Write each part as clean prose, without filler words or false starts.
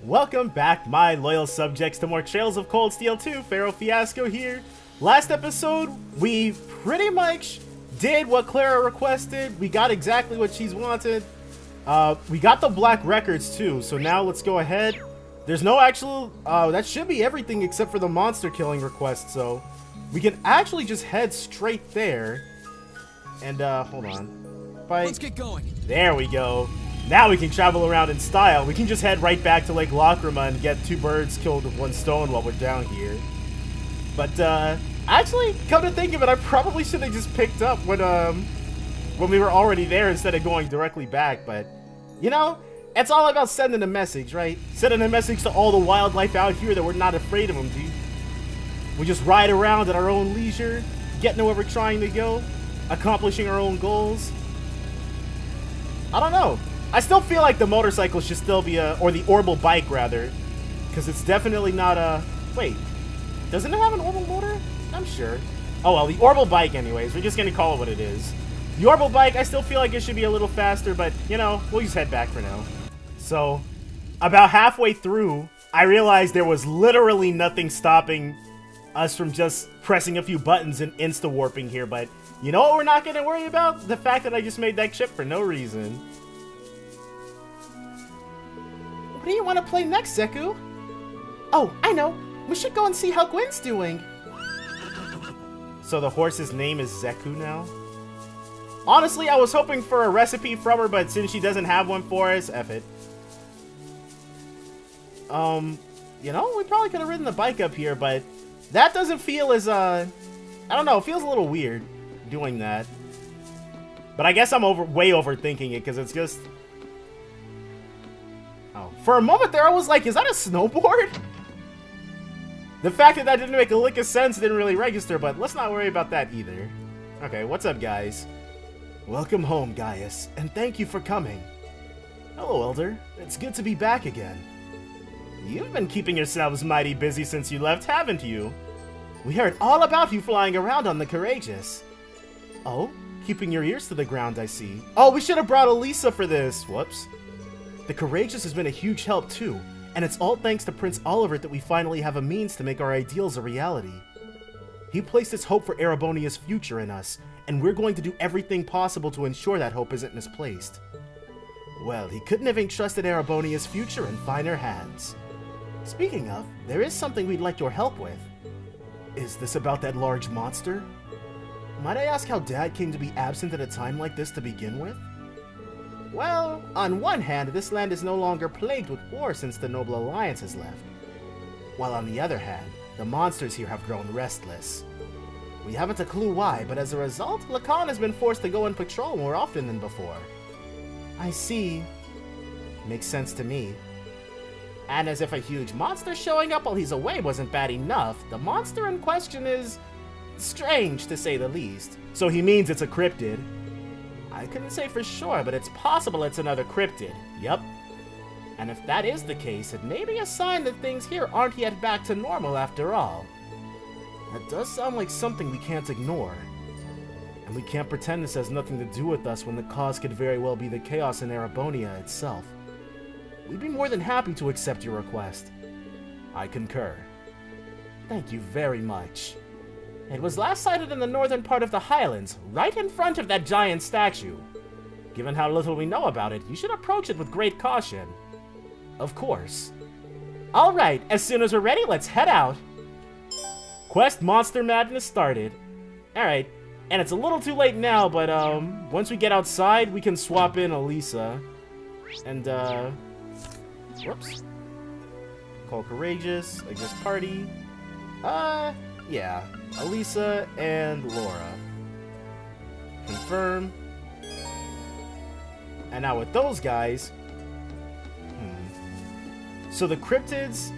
Welcome back, my loyal subjects, to more Trails of Cold Steel 2. Pharaoh Fiasco here. Last episode, we pretty much did what Clara requested. We got exactly what she's wanted. We got the black records too, so now let's go ahead. There's no actual, that should be everything except for the monster killing request, so we can actually just head straight there. And, hold on. Let's get going. There we go. Now we can travel around in style. We can just head right back to Lake Lacrima and get two birds killed with one stone while we're down here. But, actually, come to think of it, I probably should have just picked up when we were already there instead of going directly back, but, you know, it's all about sending a message, right? Sending a message to all the wildlife out here that we're not afraid of them, dude. We just ride around at our own leisure, getting to where we're trying to go, accomplishing our own goals. I don't know. I still feel like the motorcycle should still be or the Orbital bike rather, because it's definitely not a, wait, doesn't it have an Orbital motor? I'm sure. Oh well, the Orbital bike anyways, we're just gonna call it what it is. The Orbital bike, I still feel like it should be a little faster, but you know, we'll just head back for now. So, about halfway through, I realized there was literally nothing stopping us from just pressing a few buttons and insta-warping here, but you know what we're not gonna worry about? The fact that I just made that ship for no reason. What do you want to play next, Zeku? Oh, I know. We should go and see how Gwen's doing. So the horse's name is Zeku now? Honestly, I was hoping for a recipe from her, but since she doesn't have one for us, F it. You know, we probably could have ridden the bike up here, but that doesn't feel as, I don't know, it feels a little weird doing that. But I guess I'm way overthinking it, because it's just... Oh, for a moment there I was like, is that a snowboard? The fact that didn't make a lick of sense didn't really register, but let's not worry about that either. Okay, what's up, guys? Welcome home, Gaius, and thank you for coming. Hello, Elder. It's good to be back again. You've been keeping yourselves mighty busy since you left, haven't you? We heard all about you flying around on the Cowarrrdice. Oh, keeping your ears to the ground, I see. Oh, we should have brought Elisa for this. Whoops. The Cowarrrdice has been a huge help too, and it's all thanks to Prince Olivert that we finally have a means to make our ideals a reality. He placed his hope for Erebonia's future in us, and we're going to do everything possible to ensure that hope isn't misplaced. Well, he couldn't have entrusted Erebonia's future in finer hands. Speaking of, there is something we'd like your help with. Is this about that large monster? Might I ask how Dad came to be absent at a time like this to begin with? Well, on one hand, this land is no longer plagued with war since the Noble Alliance has left. While on the other hand, the monsters here have grown restless. We haven't a clue why, but as a result, Lacan has been forced to go on patrol more often than before. I see. Makes sense to me. And as if a huge monster showing up while he's away wasn't bad enough, the monster in question is strange, to say the least. So he means it's a cryptid. I couldn't say for sure, but it's possible it's another cryptid. Yep. And if that is the case, it may be a sign that things here aren't yet back to normal after all. That does sound like something we can't ignore. And we can't pretend this has nothing to do with us when the cause could very well be the chaos in Erebonia itself. We'd be more than happy to accept your request. I concur. Thank you very much. It was last sighted in the northern part of the Highlands, right in front of that giant statue. Given how little we know about it, you should approach it with great caution. Of course. Alright, as soon as we're ready, let's head out. Quest Monster Madness started. Alright, and it's a little too late now, but once we get outside, we can swap in Elisa. And, whoops. Call Courageous, I guess Party. Yeah. Elisa and Laura. Confirm. And now with those guys... So the cryptids...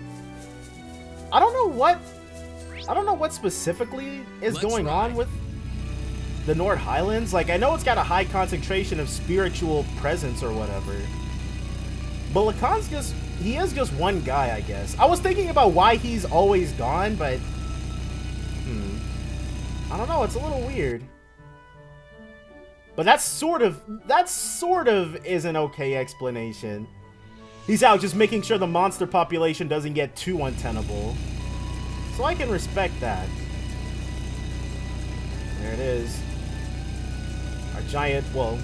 I don't know what specifically is going on with the Nord Highlands. Like, I know it's got a high concentration of spiritual presence or whatever. But Lacan's just... He is just one guy, I guess. I was thinking about why he's always gone, but... I don't know, it's a little weird. But that sort of is an okay explanation. He's out just making sure the monster population doesn't get too untenable. So I can respect that. There it is. Our giant, well,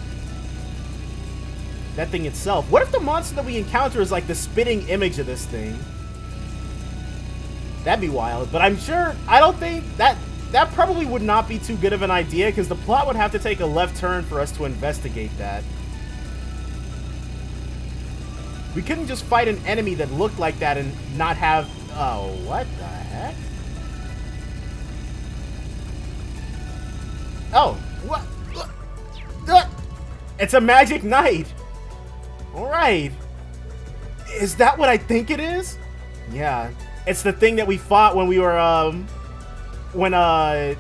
that thing itself. What if the monster that we encounter is like the spitting image of this thing? That'd be wild, but I'm sure, I don't think that probably would not be too good of an idea, because the plot would have to take a left turn for us to investigate that. We couldn't just fight an enemy that looked like that and not have... Oh, what the heck? Oh, what? It's a magic knight! Alright. Is that what I think it is? Yeah. It's the thing that we fought when we were, where the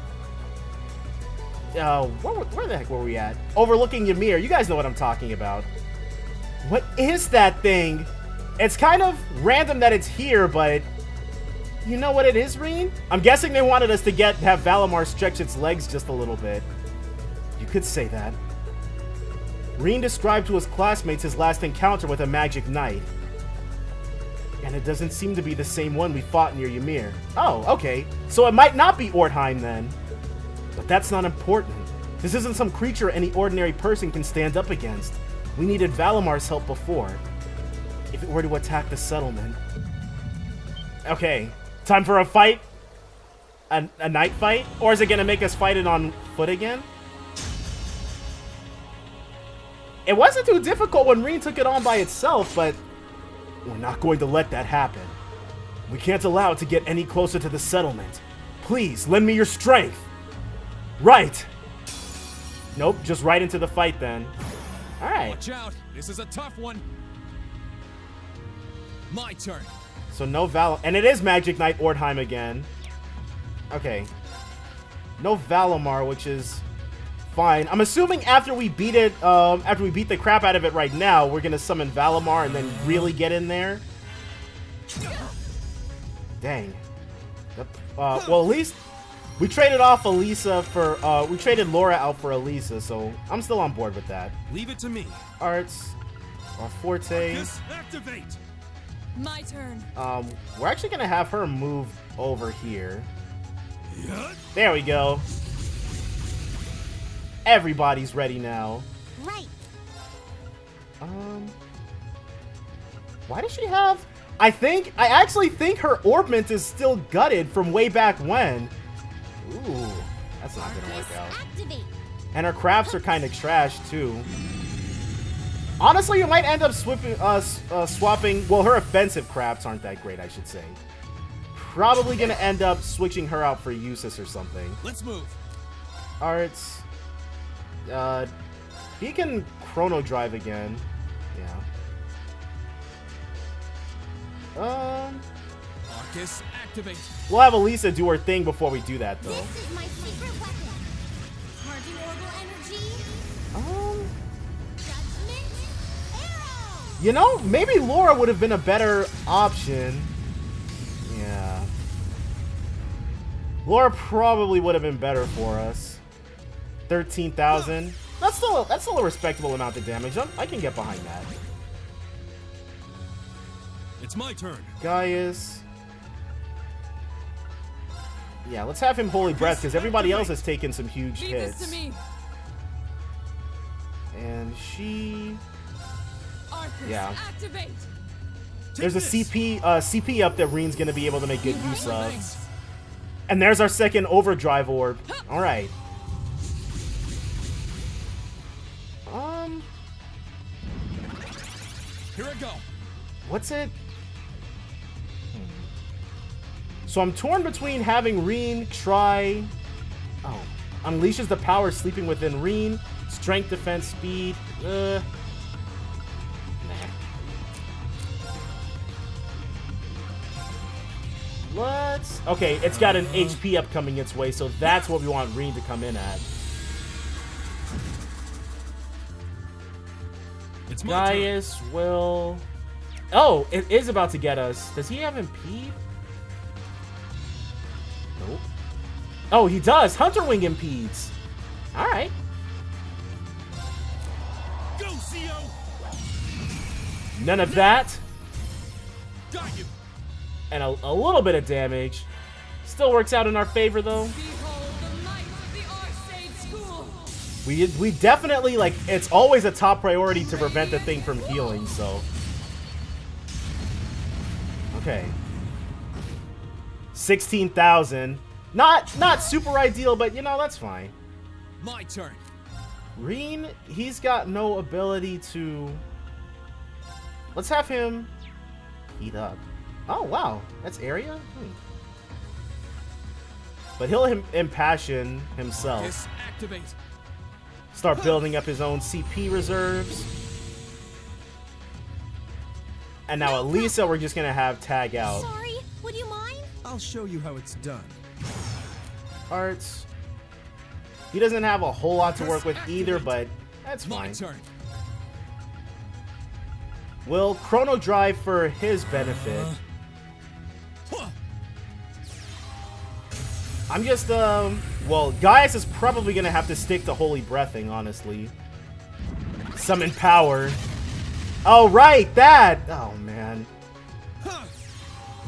heck were we at? Overlooking Ymir. You guys know what I'm talking about. What is that thing? It's kind of random that it's here, but you know what it is, Reen? I'm guessing they wanted us to have Valemar stretch its legs just a little bit. You could say that. Reen described to his classmates his last encounter with a magic knight. And it doesn't seem to be the same one we fought near Ymir. Oh, okay. So it might not be Ortheim then. But that's not important. This isn't some creature any ordinary person can stand up against. We needed Valemar's help before. If it were to attack the settlement. Okay. Time for a fight? A night fight? Or is it gonna make us fight it on foot again? It wasn't too difficult when Reen took it on by itself, but we're not going to let that happen. We can't allow it to get any closer to the settlement. Please, lend me your strength. Right. Nope, just right into the fight then. Alright. Watch out, this is a tough one. My turn. So no and it is Magic Knight Ortheim again. Okay. No Valemar, which is fine. I'm assuming after we beat it, after we beat the crap out of it right now, we're gonna summon Valemar and then really get in there. Dang. Well, at least we traded off Elisa for, we traded Laura out for Elisa, so I'm still on board with that. Leave it to me. Arts, our forte. Activate. My turn. We're actually gonna have her move over here. There we go. Everybody's ready now. Right. Why does she have... I actually think her orbment is still gutted from way back when. Ooh, that's not gonna work out. Activate. And her crafts are kind of trash too. Honestly, you might end up swapping... Well, her offensive crafts aren't that great, I should say. Probably gonna end up switching her out for Usus or something. Let's move. Arts. He can chrono drive again. Yeah. Arcus, activate. We'll have Elisa do her thing before we do that, though. This is my secret weapon. Charging orbital energy. Judgment arrow. You know, maybe Laura would have been a better option. Yeah. Laura probably would have been better for us. 13,000. That's still a respectable amount of damage. I can get behind that. It's my turn. Gaius. Yeah, let's have him Holy Breath, because everybody else has taken some huge hits. This to me. And she... Arcus, yeah. activate. There's a CP up that Reen's going to be able to make good use of. And there's our second overdrive orb. Alright. Here I go. What's it? So I'm torn between having Reen try... Oh. Unleashes the power sleeping within Reen. Strength, defense, speed. Nah. Let's... Okay, it's got an HP up coming its way, so that's what we want Reen to come in at. It's my turn. Gaius will... Oh, it is about to get us. Does he have impede? Nope. Oh, he does. Hunter Wing impedes. Alright. Go, CO. None of that. Got you. And a little bit of damage. Still works out in our favor, though. Behold the might of the Arcade School. We definitely, like, it's always a top priority to prevent the thing from healing, so. Okay. 16,000. Not super ideal, but, you know, that's fine. My turn. Reen, he's got no ability to... Let's have him heat up. Oh, wow. That's area? But he'll impassion himself. Arcus, activate. Start building up his own CP reserves. And now at Lisa, we're just going to have tag out. Sorry, would you mind? I'll show you how it's done. Arts. He doesn't have a whole lot to work with either, but that's My fine. turn. We'll chrono drive for his benefit. Huh. I'm just, well, Gaius is probably gonna have to stick to Holy Breathing, honestly. Summon power. Oh, right, that! Oh, man.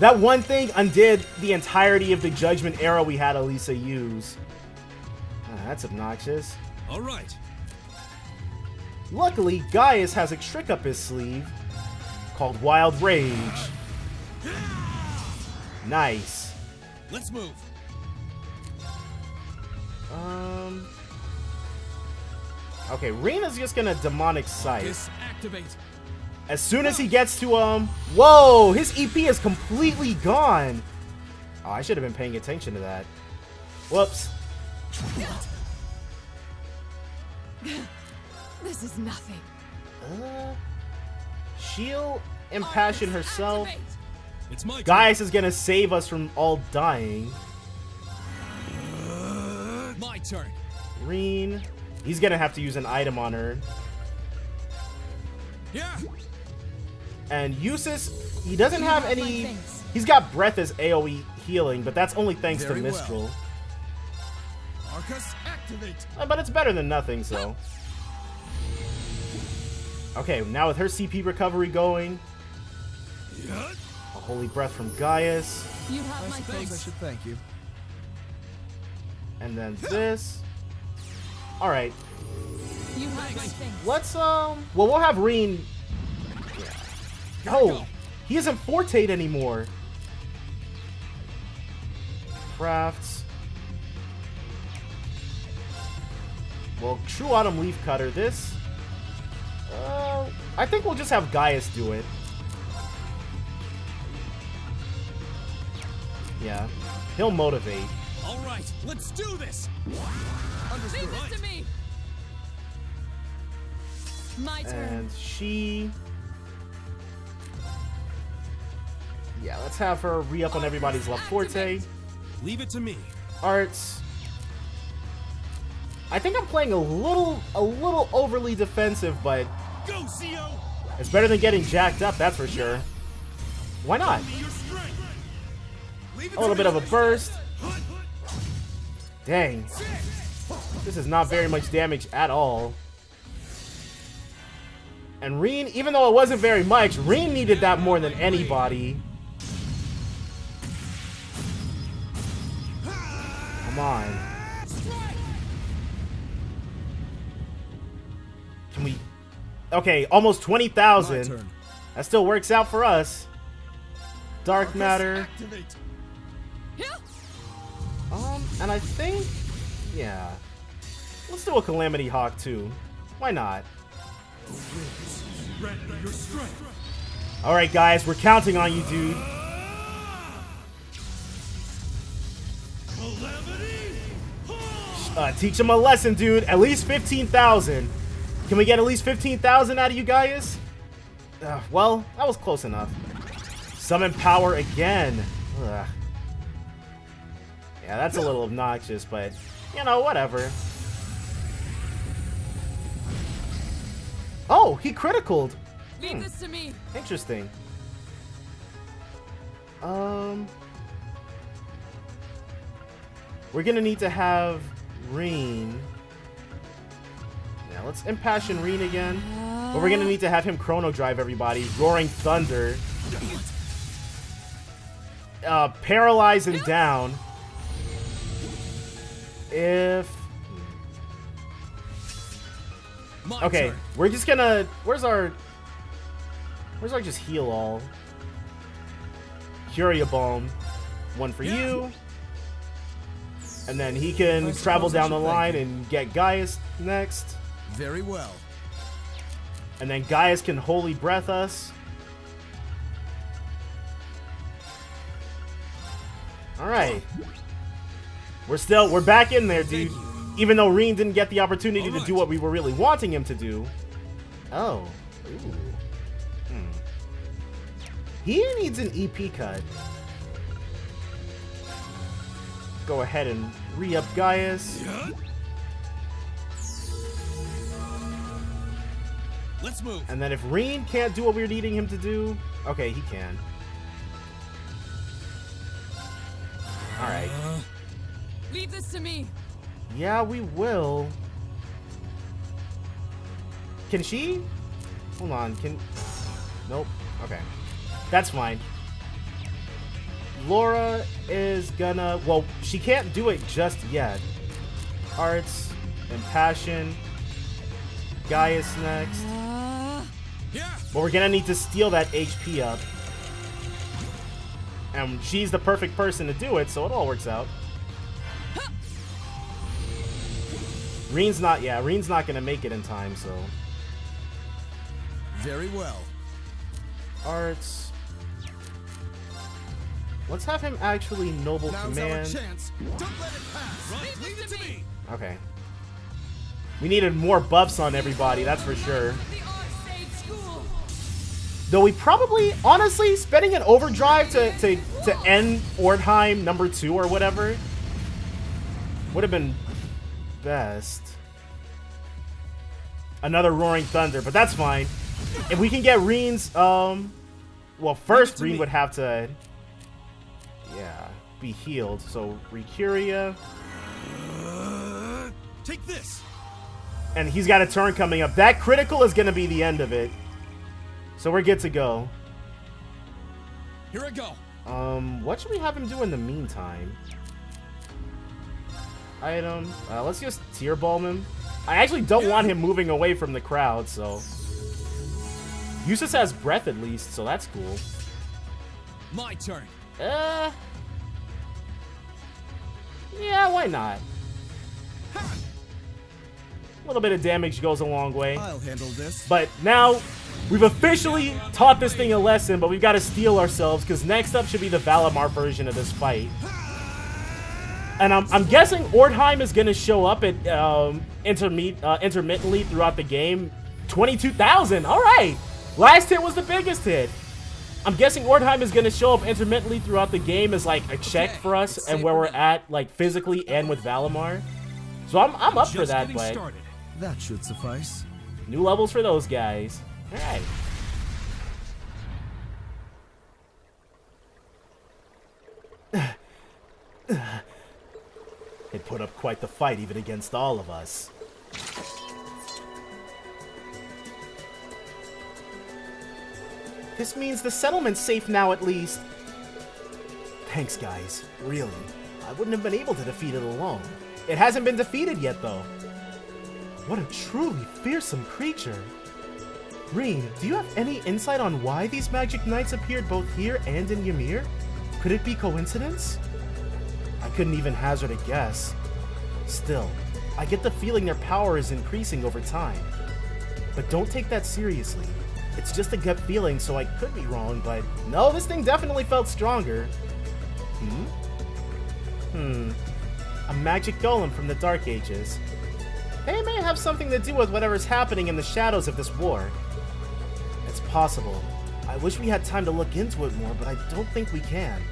That one thing undid the entirety of the Judgment Arrow we had Elisa use. Ah, that's obnoxious. All right. Luckily, Gaius has a trick up his sleeve called Wild Rage. Nice. Let's move. Okay, Rena's just gonna Demonic Sight. Arcus, activate. As soon as he gets to whoa, his EP is completely gone. Oh, I should have been paying attention to that. Whoops. This is nothing. She'll impassion herself. Activate. It's my turn. Gaius is gonna save us from all dying. My turn. Reen, he's gonna have to use an item on her. Yeah. And Eustace, he doesn't have my any. thanks. He's got breath as AoE healing, but that's only thanks Very to well. Mistral. Arcus, activate. But it's better than nothing, so. Okay, now with her CP recovery going, a Holy Breath from Gaius, You have I my suppose I thanks. should thank you. and then this. All right, You have my thanks. let's well, we'll have Reen. No, he isn't Fortate anymore. Crafts. Well, True Autumn Leaf Cutter. This. I think we'll just have Gaius do it. Yeah, he'll motivate. All right. Let's do this. Leave this to me. My turn. And she... Yeah, let's have her re-up on everybody's left forte. Leave it to me. Arts. I think I'm playing a little overly defensive, but Go, CO. it's better than getting jacked up, that's for sure. Why not? Your strength. Leave it A little to bit me. of a burst. Dang. This is not very much damage at all. And Reen, even though it wasn't very much, Reen needed that more than anybody. Come on. Can we... Okay, almost My 20,000. turn. That still works out for us. Dark Arcus, Matter. activate. And I think... Yeah. Let's do a Calamity Hawk, too. Why not? Your strength. Alright, guys, we're counting on you, dude. Teach him a lesson, dude. At least 15,000. Can we get at least 15,000 out of you guys? Well, that was close enough. Summon power again. Ugh. Yeah, that's a little obnoxious, but, you know, whatever. Oh, he criticaled. Leave this to me. Interesting. We're gonna need to have Reen. Yeah, let's impassion Reen again. But we're gonna need to have him chrono drive everybody. Roaring Thunder. paralyze and down. If... Okay, we're just gonna... Where's our just heal all? Curia Balm. One for you. And then he can travel down the line and get Gaius next. Very well. And then Gaius can Holy Breath us. Alright. We're back in there, dude. Even though Reen didn't get the opportunity to do what we were really wanting him to do. Oh. Ooh. He needs an EP cut. Go ahead and re-up Gaius. Let's move. And then if Reen can't do what we're needing him to do, okay, he can. Alright. Leave this to me. Yeah, we will. Can she? Hold on, Nope. Okay. That's fine. Laura is gonna... Well, she can't do it just yet. Arts, Impassion. Gaius next. But we're gonna need to steal that HP up. And she's the perfect person to do it, so it all works out. Reen's not gonna make it in time, so... Very well. Arts... Let's have him actually Noble Command. Chance. Don't let it pass. Right, leave it to me. Okay. We needed more buffs on everybody, that's for sure. Though we probably, honestly, spending an overdrive to end Ortheim number 2 or whatever would have been best. Another Roaring Thunder, but that's fine. If we can get Reen's, well, first Reen would have to, yeah, be healed. So Recuria. Take this. And he's got a turn coming up. That critical is going to be the end of it. So we're good to go. Here I go. What should we have him do in the meantime? Item. Let's just Tear Balm him. I actually don't want him moving away from the crowd, so... Eustace has breath at least, so that's cool. My turn. Yeah, why not? A little bit of damage goes a long way. I'll handle this. But now, we've officially taught this thing a lesson, but we've got to steel ourselves, because next up should be the Valemar version of this fight. And I'm guessing Ortheim is going to show up at intermittently throughout the game. 22,000, all right. Last hit was the biggest hit. I'm guessing Ortheim is going to show up intermittently throughout the game as like a check for us and where we're at like physically and with Valemar. So I'm up for that, but started. That should suffice. New levels for those guys. All right. It put up quite the fight even against all of us. This means the settlement's safe now at least. Thanks, guys. Really. I wouldn't have been able to defeat it alone. It hasn't been defeated yet, though. What a truly fearsome creature. Reen, do you have any insight on why these magic knights appeared both here and in Ymir? Could it be coincidence? I couldn't even hazard a guess. Still, I get the feeling their power is increasing over time. But don't take that seriously. It's just a gut feeling, so I could be wrong, but no, this thing definitely felt stronger. A magic golem from the Dark Ages. They may have something to do with whatever's happening in the shadows of this war. It's possible. I wish we had time to look into it more, but I don't think we can.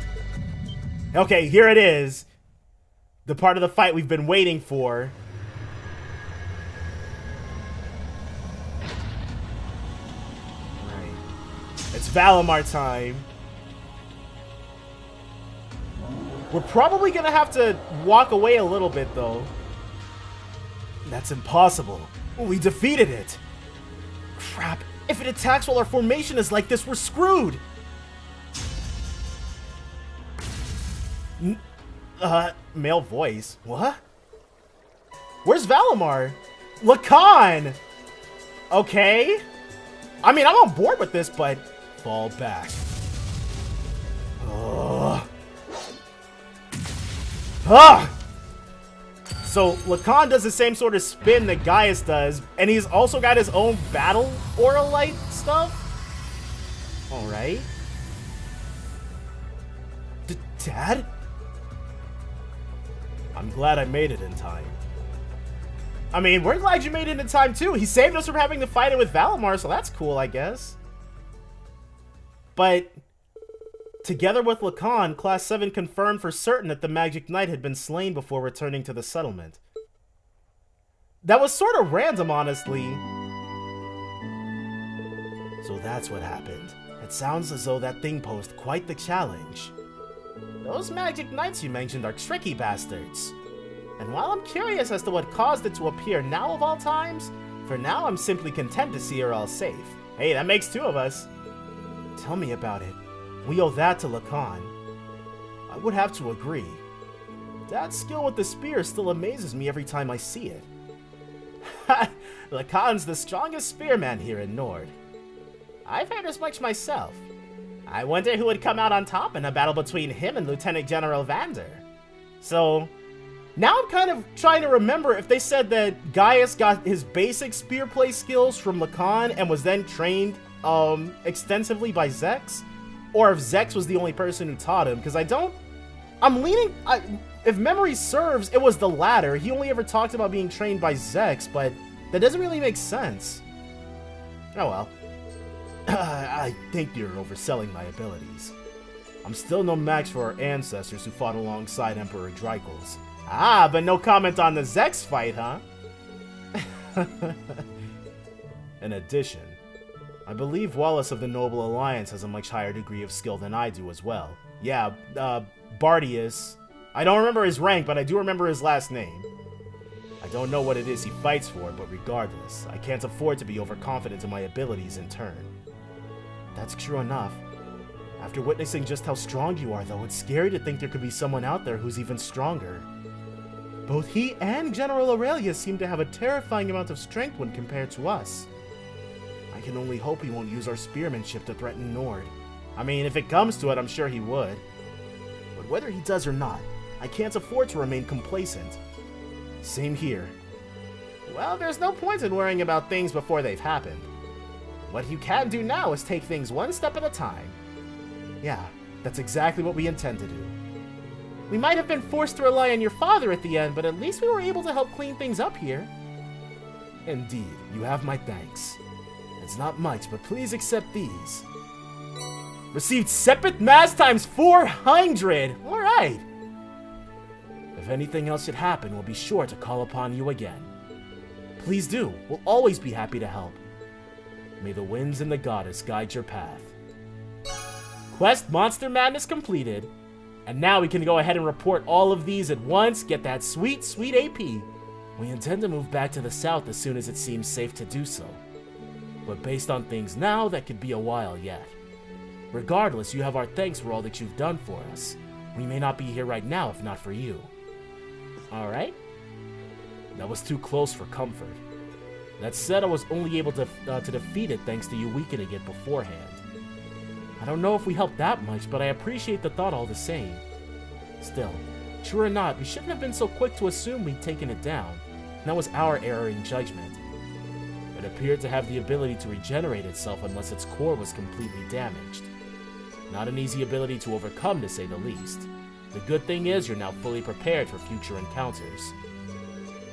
Okay, here it is. The part of the fight we've been waiting for. Alright. It's Valemar time. We're probably gonna have to walk away a little bit, though. That's impossible. We defeated it. Crap. If it attacks while our formation is like this, we're screwed. Male voice. What? Where's Valemar? Lacan! Okay. I mean, I'm on board with this, but fall back. Ugh. Ah! So, Lacan does the same sort of spin that Gaius does, and he's also got his own battle aura light stuff? Alright. Dad? I'm glad I made it in time. I mean, we're glad you made it in time too. He saved us from having to fight it with Valemar, so that's cool, I guess. But together with Lacan, Class 7 confirmed for certain that the Magic Knight had been slain before returning to the settlement. That was sort of random, honestly. So that's what happened. It sounds as though that thing posed quite the challenge. Those Magic Knights you mentioned are tricky bastards. And while I'm curious as to what caused it to appear now of all times, for now I'm simply content to see her all safe. Hey, that makes two of us. Tell me about it. We owe that to Lacan. I would have to agree. Dad's skill with the spear still amazes me every time I see it. Ha! Lacan's the strongest spearman here in Nord. I've heard as much myself. I wonder who would come out on top in a battle between him and Lieutenant General Vander. So, now I'm kind of trying to remember if they said that Gaius got his basic spear play skills from Lacan and was then trained extensively by Zex, or if Zex was the only person who taught him, because I'm leaning, if memory serves, it was the latter. He only ever talked about being trained by Zex, but that doesn't really make sense. Oh well. I think you're overselling my abilities. I'm still no match for our ancestors who fought alongside Emperor Drycles. Ah, but no comment on the Zex fight, huh? In addition, I believe Wallace of the Noble Alliance has a much higher degree of skill than I do as well. Yeah, Bardius. I don't remember his rank, but I do remember his last name. I don't know what it is he fights for, but regardless, I can't afford to be overconfident in my abilities in turn. That's true enough. After witnessing just how strong you are, though, it's scary to think there could be someone out there who's even stronger. Both he and General Aurelius seem to have a terrifying amount of strength when compared to us. I can only hope he won't use our spearmanship to threaten Nord. I mean, if it comes to it, I'm sure he would. But whether he does or not, I can't afford to remain complacent. Same here. Well, there's no point in worrying about things before they've happened. What you can do now is take things one step at a time. Yeah, that's exactly what we intend to do. We might have been forced to rely on your father at the end, but at least we were able to help clean things up here. Indeed, you have my thanks. It's not much, but please accept these. Received Sepith Mass times 400! Alright! If anything else should happen, we'll be sure to call upon you again. Please do. We'll always be happy to help. May the winds and the goddess guide your path. Quest Monster Madness completed. And now we can go ahead and report all of these at once, get that sweet, sweet AP. We intend to move back to the south as soon as it seems safe to do so. But based on things now, that could be a while yet. Regardless, you have our thanks for all that you've done for us. We may not be here right now if not for you. Alright? That was too close for comfort. That said, I was only able to defeat it thanks to you weakening it beforehand. I don't know if we helped that much, but I appreciate the thought all the same. Still, true or not, we shouldn't have been so quick to assume we'd taken it down. That was our error in judgment. It appeared to have the ability to regenerate itself unless its core was completely damaged. Not an easy ability to overcome, to say the least. The good thing is you're now fully prepared for future encounters.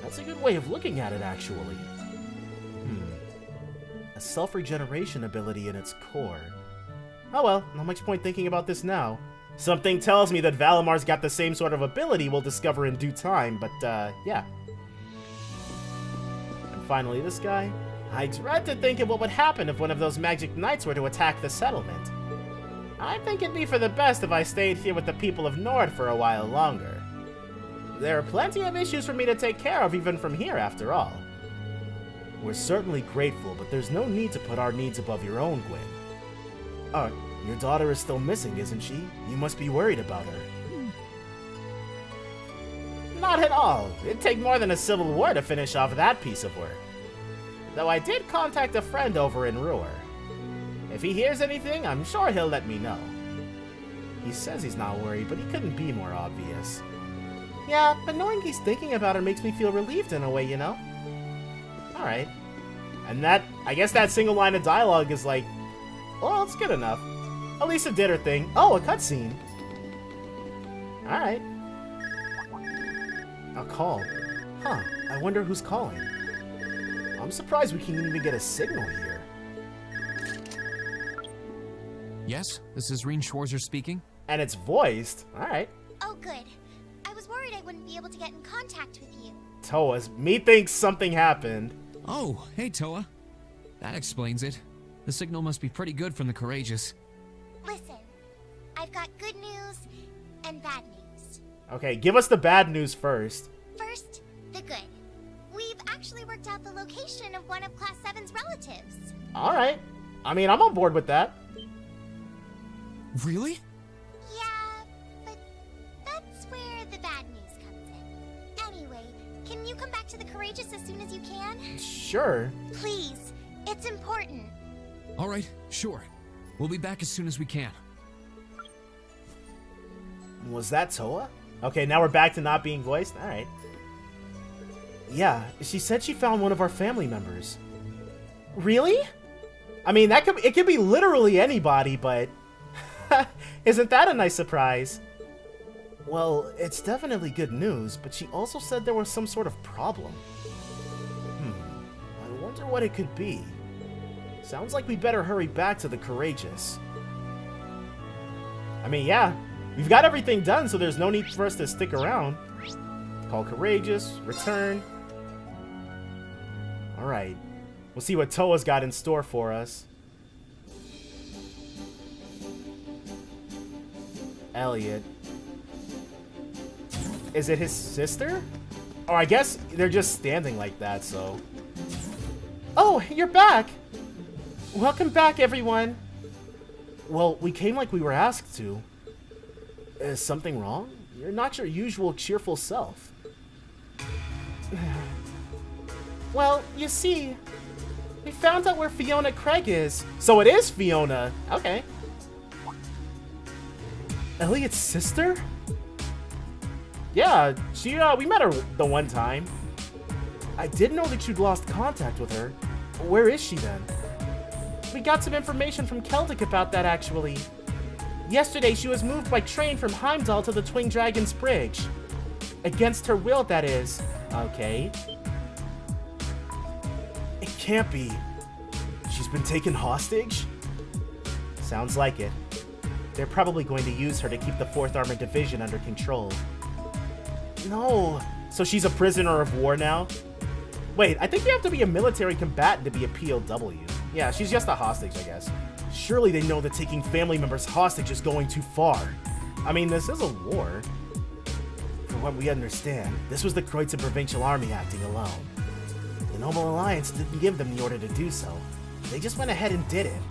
That's a good way of looking at it, actually. A self-regeneration ability in its core. Oh well, not much point thinking about this now. Something tells me that Valemar's got the same sort of ability we'll discover in due time, but yeah. And finally this guy. I dread to think of what would happen if one of those Magic Knights were to attack the settlement. I think it'd be for the best if I stayed here with the people of Nord for a while longer. There are plenty of issues for me to take care of even from here, after all. We're certainly grateful, but there's no need to put our needs above your own, Gwyn. Oh, your daughter is still missing, isn't she? You must be worried about her. Not at all. It'd take more than a civil war to finish off that piece of work. Though I did contact a friend over in Ruhr. If he hears anything, I'm sure he'll let me know. He says he's not worried, but he couldn't be more obvious. Yeah, but knowing he's thinking about it makes me feel relieved in a way, you know? Alright. And that, I guess that single line of dialogue is like, well, it's good enough. At least it did her thing. Oh, a cutscene. Alright. A call. Huh, I wonder who's calling. I'm surprised we can't even get a signal here. Yes, this is Reen Schwarzer speaking. And it's voiced. Alright. Oh, good. I was worried I wouldn't be able to get in contact with you. Toa's. Me thinks something happened. Oh, hey Toa. That explains it. The signal must be pretty good from the Cowarrrdice. Listen, I've got good news and bad news. Okay, give us the bad news first. First, the good. We've actually worked out the location of one of Class 7's relatives. Alright. I mean, I'm on board with that. Really? Yeah, but that's where the bad news comes in. Anyway, can you come back to the Cowarrrdice as soon as you can? Sure. Please, it's important. Alright, sure. We'll be back as soon as we can. Was that Toa? Okay, now we're back to not being voiced? Alright. Yeah, she said she found one of our family members. Really? I mean, it could be literally anybody, but isn't that a nice surprise? Well, it's definitely good news, but she also said there was some sort of problem. I wonder what it could be. Sounds like we better hurry back to the Cowarrrdice. I mean, yeah, we've got everything done, so there's no need for us to stick around. Call Cowarrrdice, return. Alright, we'll see what Toa's got in store for us. Elliot. Is it his sister? Oh, I guess they're just standing like that, so... Oh, you're back! Welcome back, everyone! Well, we came like we were asked to. Is something wrong? You're not your usual cheerful self. Well, you see, we found out where Fiona Craig is. So it is Fiona! Okay. Elliot's sister? Yeah, we met her the one time. I didn't know that you'd lost contact with her. Where is she then? We got some information from Celtic about that, actually. Yesterday, she was moved by train from Heimdall to the Twin Dragon's Bridge. Against her will, that is. Okay. It can't be. She's been taken hostage? Sounds like it. They're probably going to use her to keep the 4th Armored Division under control. No. So she's a prisoner of war now? Wait, I think you have to be a military combatant to be a POW. Yeah, she's just a hostage, I guess. Surely they know that taking family members hostage is going too far. I mean, this is a war. From what we understand, this was the Kreutzer Provincial Army acting alone. The Noble Alliance didn't give them the order to do so. They just went ahead and did it.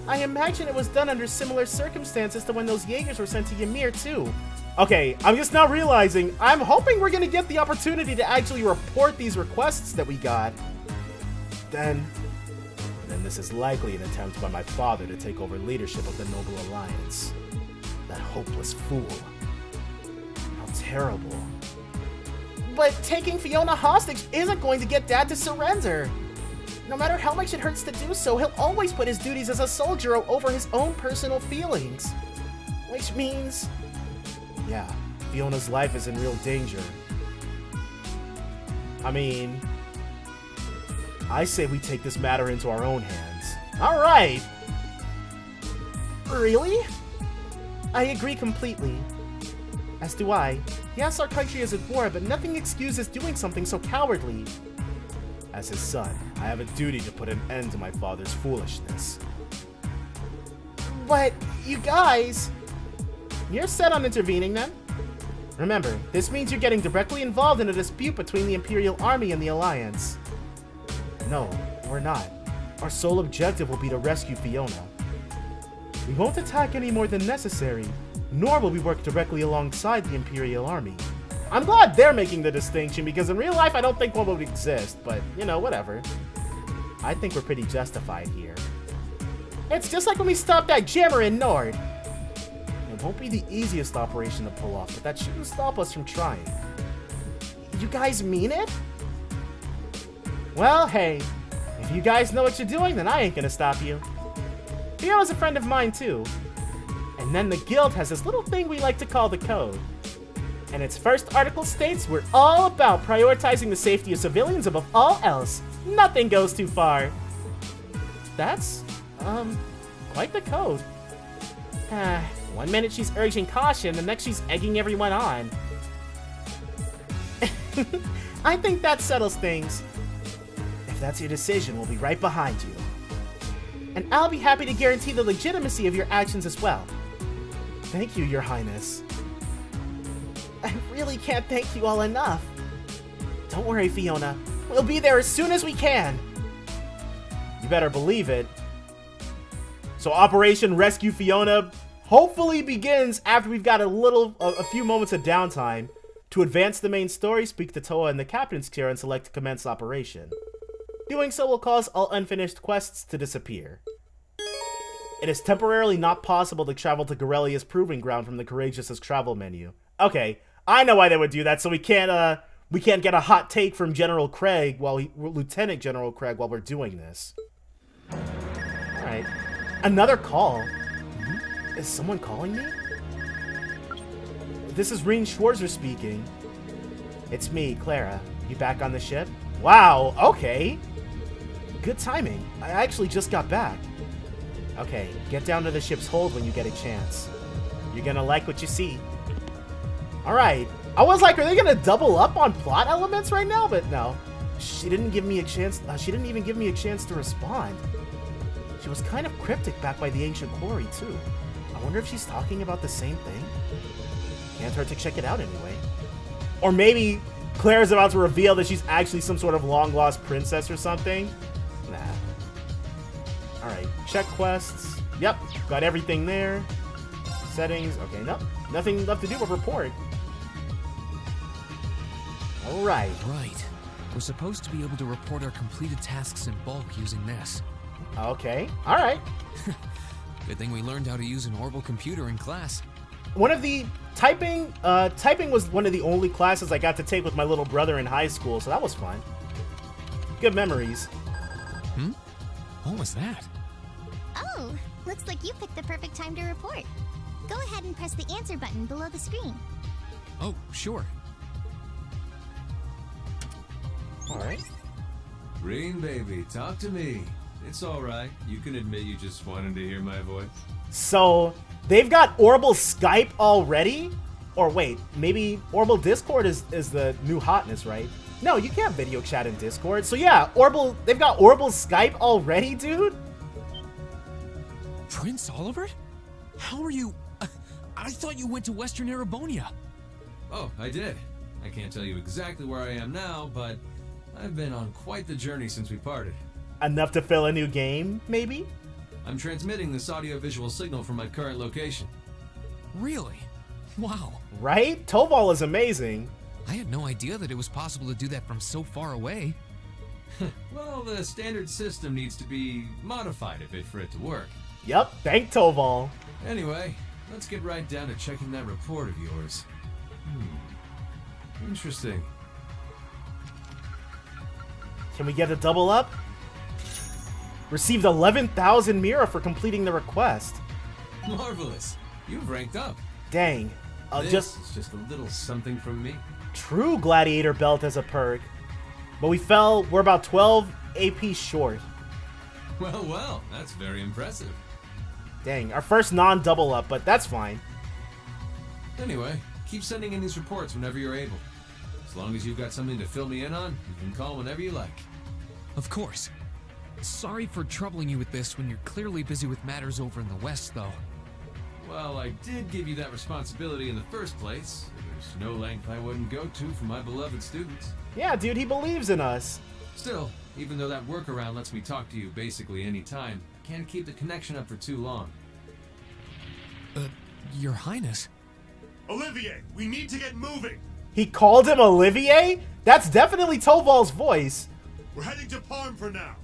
I imagine it was done under similar circumstances to when those Jaegers were sent to Ymir, too. Okay, I'm just now realizing, I'm hoping we're gonna get the opportunity to actually report these requests that we got. Then this is likely an attempt by my father to take over leadership of the Noble Alliance. That hopeless fool. How terrible. But taking Fiona hostage isn't going to get Dad to surrender. No matter how much it hurts to do so, he'll always put his duties as a soldier over his own personal feelings. Which means... yeah, Fiona's life is in real danger. I mean... I say we take this matter into our own hands. Alright! Really? I agree completely. As do I. Yes, our country is at war, but nothing excuses doing something so cowardly. As his son, I have a duty to put an end to my father's foolishness. But, you guys... You're set on intervening, then? Remember, this means you're getting directly involved in a dispute between the Imperial Army and the Alliance. No, we're not. Our sole objective will be to rescue Fiona. We won't attack any more than necessary, nor will we work directly alongside the Imperial Army. I'm glad they're making the distinction, because in real life I don't think one would exist, but, you know, whatever. I think we're pretty justified here. It's just like when we stopped that jammer in Nord. It won't be the easiest operation to pull off, but that shouldn't stop us from trying. You guys mean it? Well, hey, if you guys know what you're doing, then I ain't gonna stop you. Fiona's a friend of mine, too. And then the guild has this little thing we like to call the code. And its first article states we're all about prioritizing the safety of civilians above all else. Nothing goes too far. That's, quite the code. One minute she's urging caution, the next she's egging everyone on. I think that settles things. If that's your decision, we'll be right behind you. And I'll be happy to guarantee the legitimacy of your actions as well. Thank you, Your Highness. I really can't thank you all enough. Don't worry, Fiona. We'll be there as soon as we can. You better believe it. So Operation Rescue Fiona hopefully begins after we've got a few moments of downtime. To advance the main story, speak to Toa in the captain's chair and select commence operation. Doing so will cause all unfinished quests to disappear. It is temporarily not possible to travel to Corellia's Proving Ground from the Courageous' travel menu. Okay, I know why they would do that, so we can't get a hot take from General Craig Lieutenant General Craig while we're doing this. Alright. Another call? Is someone calling me? This is Reen Schwarzer speaking. It's me, Clara. You back on the ship? Wow, okay. Good timing. I actually just got back. Okay, get down to the ship's hold when you get a chance. You're gonna like what you see. Alright. I was like, are they gonna double up on plot elements right now? But no. She didn't give me a chance. She didn't even give me a chance to respond. She was kind of cryptic back by the ancient quarry, too. I wonder if she's talking about the same thing? Can't hurt to check it out anyway. Or maybe Claire's about to reveal that she's actually some sort of long-lost princess or something. Nah. Alright, check quests. Yep, got everything there. Settings, okay, nope. Nothing left to do but report. Alright. Right. We're supposed to be able to report our completed tasks in bulk using this. Okay, alright. Good thing we learned how to use an orbital computer in class. One of the typing was one of the only classes I got to take with my little brother in high school, so that was fun. Good memories. What was that? Oh, looks like you picked the perfect time to report. Go ahead and press the answer button below the screen. Oh, sure. Alright. Green baby, talk to me. It's alright. You can admit you just wanted to hear my voice. So, they've got Orbital Skype already? Or wait, maybe Orbital Discord is the new hotness, right? No, you can't video chat in Discord. So yeah, they've got Orbital Skype already, dude? Prince Oliver? How are you? I thought you went to Western Erebonia. Oh, I did. I can't tell you exactly where I am now, but I've been on quite the journey since we parted. Enough to fill a new game, maybe? I'm transmitting this audio-visual signal from my current location. Really? Wow. Right? Toval is amazing. I had no idea that it was possible to do that from so far away. Well, the standard system needs to be modified a bit for it to work. Yep, thank Toval. Anyway, let's get right down to checking that report of yours. Interesting. Can we get a double up? Received 11,000 Mira for completing the request. Marvelous. You've ranked up. Dang. This is just a little something from me. True Gladiator belt as a perk. But we're about 12 AP short. Well, that's very impressive. Dang, our first non-double up, but that's fine. Anyway, keep sending in these reports whenever you're able. As long as you've got something to fill me in on, you can call whenever you like. Of course. Sorry for troubling you with this when you're clearly busy with matters over in the West, though. Well, I did give you that responsibility in the first place. There's no length I wouldn't go to for my beloved students. Yeah, dude, he believes in us. Still, even though that workaround lets me talk to you basically any time, can't keep the connection up for too long. Your Highness? Olivier, we need to get moving. He called him Olivier? That's definitely Toval's voice. We're heading to Parm for now.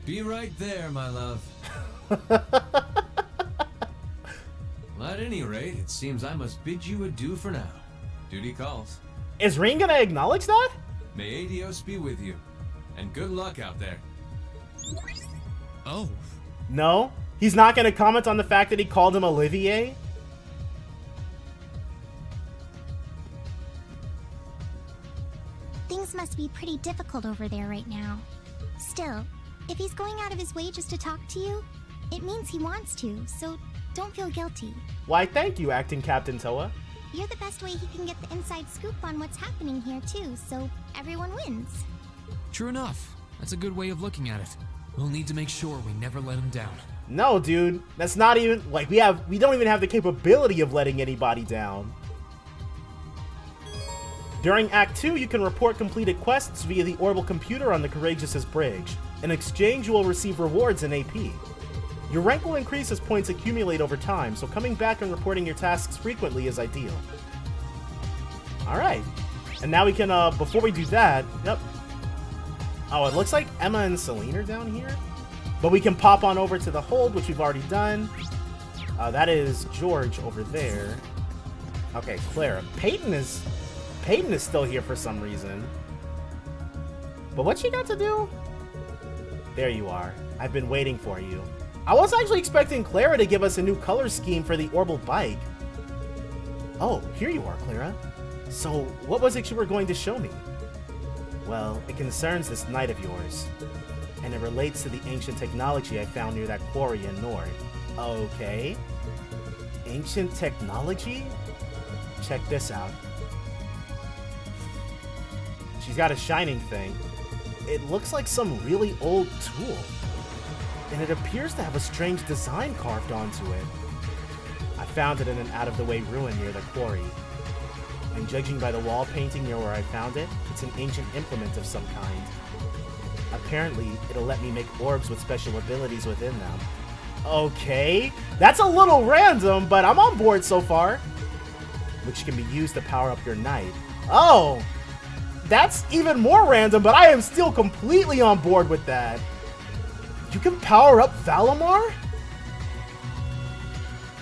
Be right there, my love. Well, at any rate, it seems I must bid you adieu for now. Duty calls. Is Ring gonna acknowledge that? May Adios be with you. And good luck out there. Oh, No? He's not gonna comment on the fact that he called him Olivier? Things must be pretty difficult over there right now. Still, if he's going out of his way just to talk to you, it means he wants to, so don't feel guilty. Why, thank you, Acting Captain Toa. You're the best way he can get the inside scoop on what's happening here too, so everyone wins. true enough. That's a good way of looking at it. We'll need to make sure we never let him down. No, dude. That's not even... Like, we don't even have the capability of letting anybody down. During Act 2, you can report completed quests via the orbital computer on the Courageous's bridge. In exchange, you will receive rewards in AP. Your rank will increase as points accumulate over time, so coming back and reporting your tasks frequently is ideal. Alright. And now we can, before we do that... Yep. Oh, it looks like Emma and Celine are down here. But we can pop on over to the hold, which we've already done. That is George over there. Okay, Clara. Peyton is still here for some reason. But what she got to do? There you are. I've been waiting for you. I was actually expecting Clara to give us a new color scheme for the orbital bike. Oh, here you are, Clara. So, what was it you were going to show me? Well, it concerns this knight of yours. And it relates to the ancient technology I found near that quarry in Nord. Okay. Ancient technology? Check this out. She's got a shining thing. It looks like some really old tool. And it appears to have a strange design carved onto it. I found it in an out-of-the-way ruin near the quarry. And judging by the wall painting near where I found it, it's an ancient implement of some kind. Apparently, it'll let me make orbs with special abilities within them. Okay, that's a little random, but I'm on board so far. Which can be used to power up your knight. Oh, that's even more random, but I am still completely on board with that. You can power up Valemar?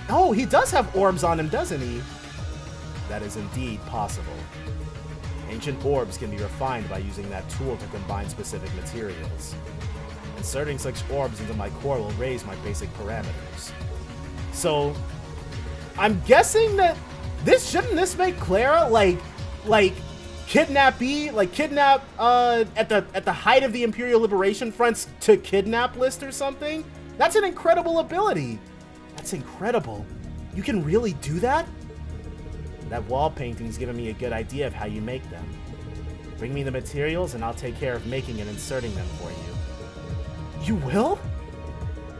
Oh, he does have orbs on him, doesn't he? That is indeed possible. Ancient orbs can be refined by using that tool to combine specific materials. Inserting such orbs into my core will raise my basic parameters. So, I'm guessing that shouldn't this make Clara like kidnap at the height of the Imperial Liberation Front's to kidnap list or something? That's an incredible ability. That's incredible. You can really do that? That wall painting's given me a good idea of how you make them. Bring me the materials and I'll take care of making and inserting them for you. You will?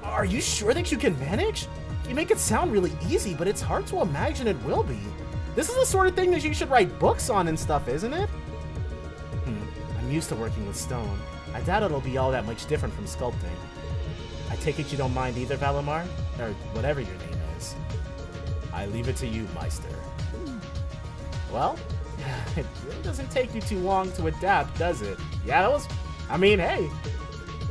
Are you sure that you can manage? You make it sound really easy, but it's hard to imagine it will be. This is the sort of thing that you should write books on and stuff, isn't it? I'm used to working with stone. I doubt it'll be all that much different from sculpting. I take it you don't mind either, Valemar? Or whatever your name is. I leave it to you, Meister. Well, it really doesn't take you too long to adapt, does it? Yeah, I mean, hey.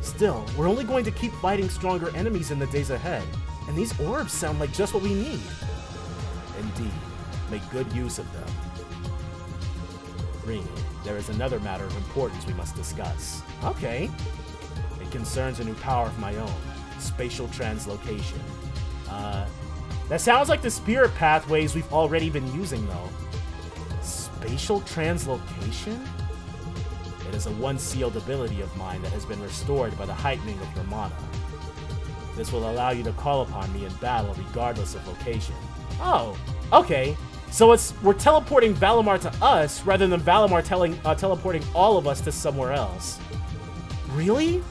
Still, we're only going to keep fighting stronger enemies in the days ahead, and these orbs sound like just what we need. Indeed, make good use of them. Ring, there is another matter of importance we must discuss. Okay. It concerns a new power of my own, spatial translocation. That sounds like the spirit pathways we've already been using, though. Spatial translocation? It is a once-sealed ability of mine that has been restored by the heightening of your mana. This will allow you to call upon me in battle regardless of location. Oh, okay. So we're teleporting Valemar to us rather than Valemar teleporting all of us to somewhere else. Really?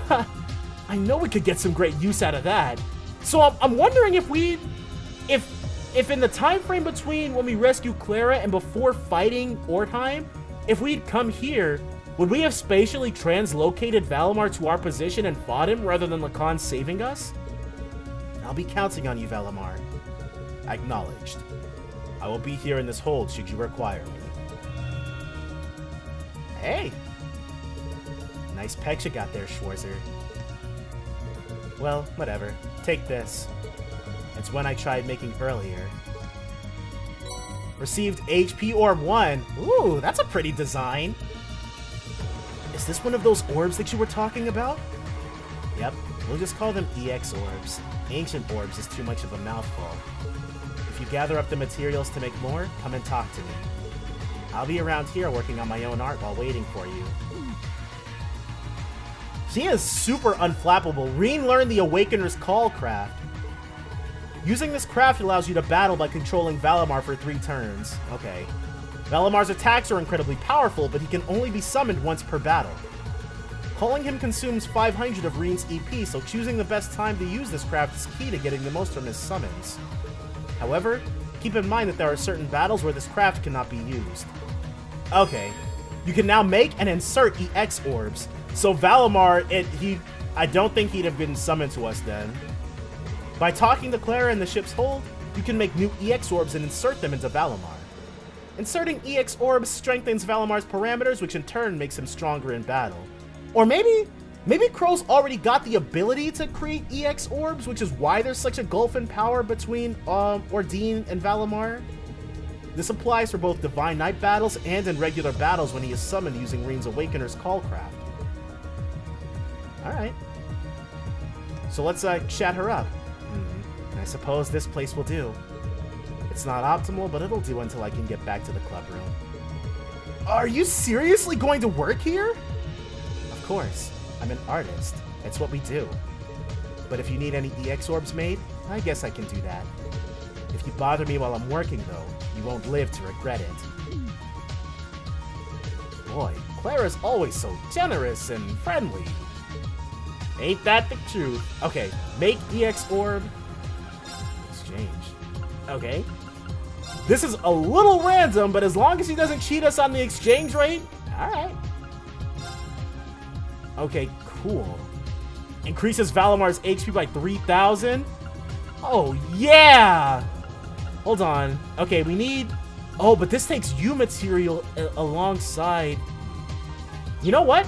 I know we could get some great use out of that. So I'm wondering if in the time frame between when we rescue Clara and before fighting Ortheim, if we'd come here, would we have spatially translocated Valemar to our position and fought him rather than Lacan saving us? I'll be counting on you, Valemar. Acknowledged. I will be here in this hold should you require me. Hey! Nice pecs you got there, Schwarzer. Well, whatever. Take this. It's one I tried making earlier. Received HP Orb 1. Ooh, that's a pretty design. Is this one of those orbs that you were talking about? Yep, we'll just call them EX orbs. Ancient orbs is too much of a mouthful. If you gather up the materials to make more, come and talk to me. I'll be around here working on my own art while waiting for you. She is super unflappable. Reen learned the Awakener's Call craft. Using this craft allows you to battle by controlling Valemar for 3 turns. Okay. Valemar's attacks are incredibly powerful, but he can only be summoned once per battle. Calling him consumes 500 of Reen's EP, so choosing the best time to use this craft is key to getting the most from his summons. However, keep in mind that there are certain battles where this craft cannot be used. Okay. You can now make and insert EX orbs. So Valemar, I don't think he'd have been summoned to us then. By talking to Clara in the ship's hold, you can make new EX orbs and insert them into Valemar. Inserting EX orbs strengthens Valemar's parameters, which in turn makes him stronger in battle. Or maybe Crow's already got the ability to create EX orbs, which is why there's such a gulf in power between Ortheim and Valemar. This applies for both Divine Knight battles and in regular battles when he is summoned using Reen's Awakener's Call craft. Alright. So let's chat her up. I suppose this place will do. It's not optimal, but it'll do until I can get back to the club room. Are you seriously going to work here? Of course. I'm an artist. It's what we do. But if you need any EX orbs made, I guess I can do that. If you bother me while I'm working, though, you won't live to regret it. Boy, Clara's always so generous and friendly. Ain't that the truth? Okay, make EX orb. Exchange. Okay. This is a little random, but as long as he doesn't cheat us on the exchange rate, alright. Okay, cool. Increases Valemar's HP by 3,000? Oh, yeah! Hold on. Okay, we need... Oh, but this takes U material alongside... You know what?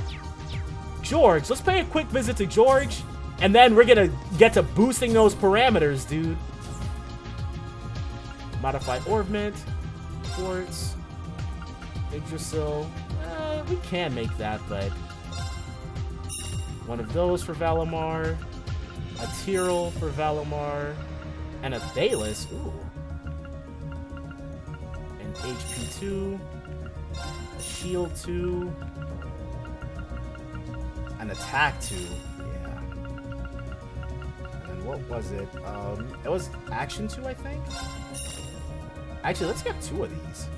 George, let's pay a quick visit to George, and then we're gonna get to boosting those parameters, dude. Modify Orbment, Quartz, Yggdrasil. We can make that, but one of those for Valemar, a Tyrrell for Valemar, and a Thalos. Ooh. An HP 2, a Shield 2. An attack 2, yeah. And then what was it? It was action 2, I think? Actually, let's get 2 of these.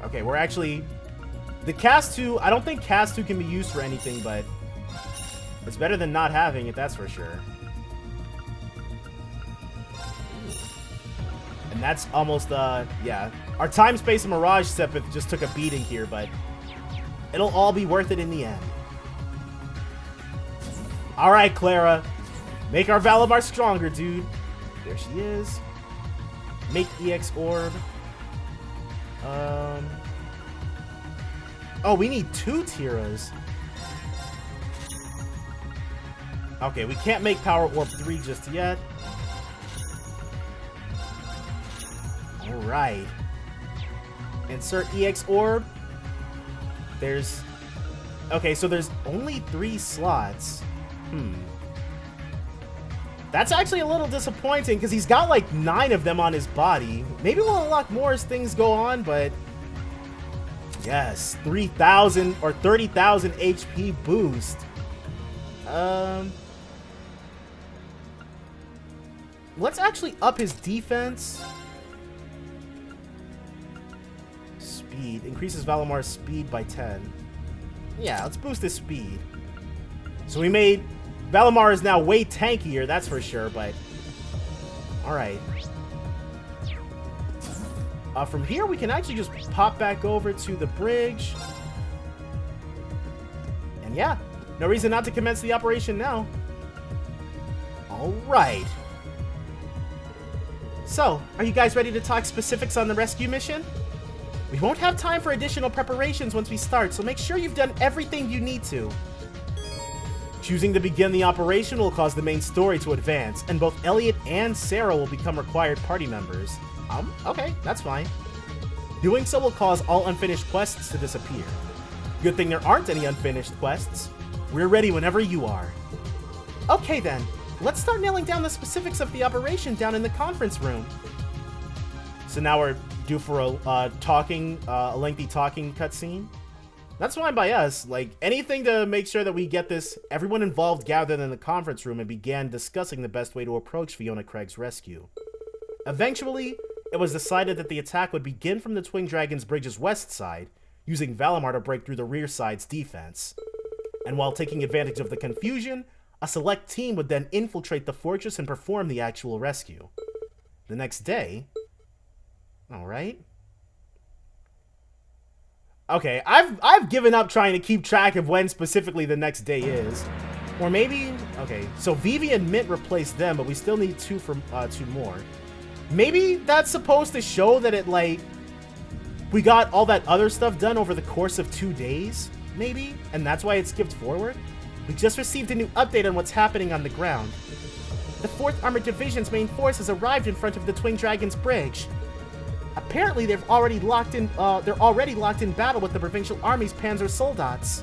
Okay, we're actually... The cast 2, I don't think cast 2 can be used for anything, but it's better than not having it, that's for sure. And that's almost, yeah. Our time, space, and mirage Sepith just took a beating here, but it'll all be worth it in the end. Alright, Clara. Make our Valemar stronger, dude. There she is. Make EX orb. Oh, we need 2 Tiras. Okay, we can't make Power Orb 3 just yet. Alright. Insert EX orb. There's... Okay, so there's only 3 slots. That's actually a little disappointing, because he's got like 9 of them on his body. Maybe we'll unlock more as things go on, but... Yes, 3,000 or 30,000 HP boost. Let's actually up his defense. Speed. Increases Valemar's speed by 10. Yeah, let's boost his speed. So we made... Valemar is now way tankier, that's for sure, but... Alright. From here, we can actually just pop back over to the bridge. And yeah, no reason not to commence the operation now. Alright. So, are you guys ready to talk specifics on the rescue mission? We won't have time for additional preparations once we start, so make sure you've done everything you need to. Choosing to begin the operation will cause the main story to advance, and both Elliot and Sarah will become required party members. Okay, that's fine. Doing so will cause all unfinished quests to disappear. Good thing there aren't any unfinished quests. We're ready whenever you are. Okay then, let's start nailing down the specifics of the operation down in the conference room. So now we're due for a lengthy talking cutscene. That's fine by us. Like, anything to make sure that we get this. Everyone involved gathered in the conference room and began discussing the best way to approach Fiona Craig's rescue. Eventually, it was decided that the attack would begin from the Twin Dragon's Bridge's west side, using Valemar to break through the rear side's defense. And while taking advantage of the confusion, a select team would then infiltrate the fortress and perform the actual rescue. The next day... Alright. Okay, I've given up trying to keep track of when specifically the next day is. Or maybe... Okay, so Vivi and Mint replaced them, but we still need two more. Maybe that's supposed to show that it, like... We got all that other stuff done over the course of 2 days, maybe? And that's why it skipped forward? We just received a new update on what's happening on the ground. The 4th Armored Division's main force has arrived in front of the Twin Dragon's Bridge. Apparently, they're already locked in battle with the Provincial Army's Panzer Soldats.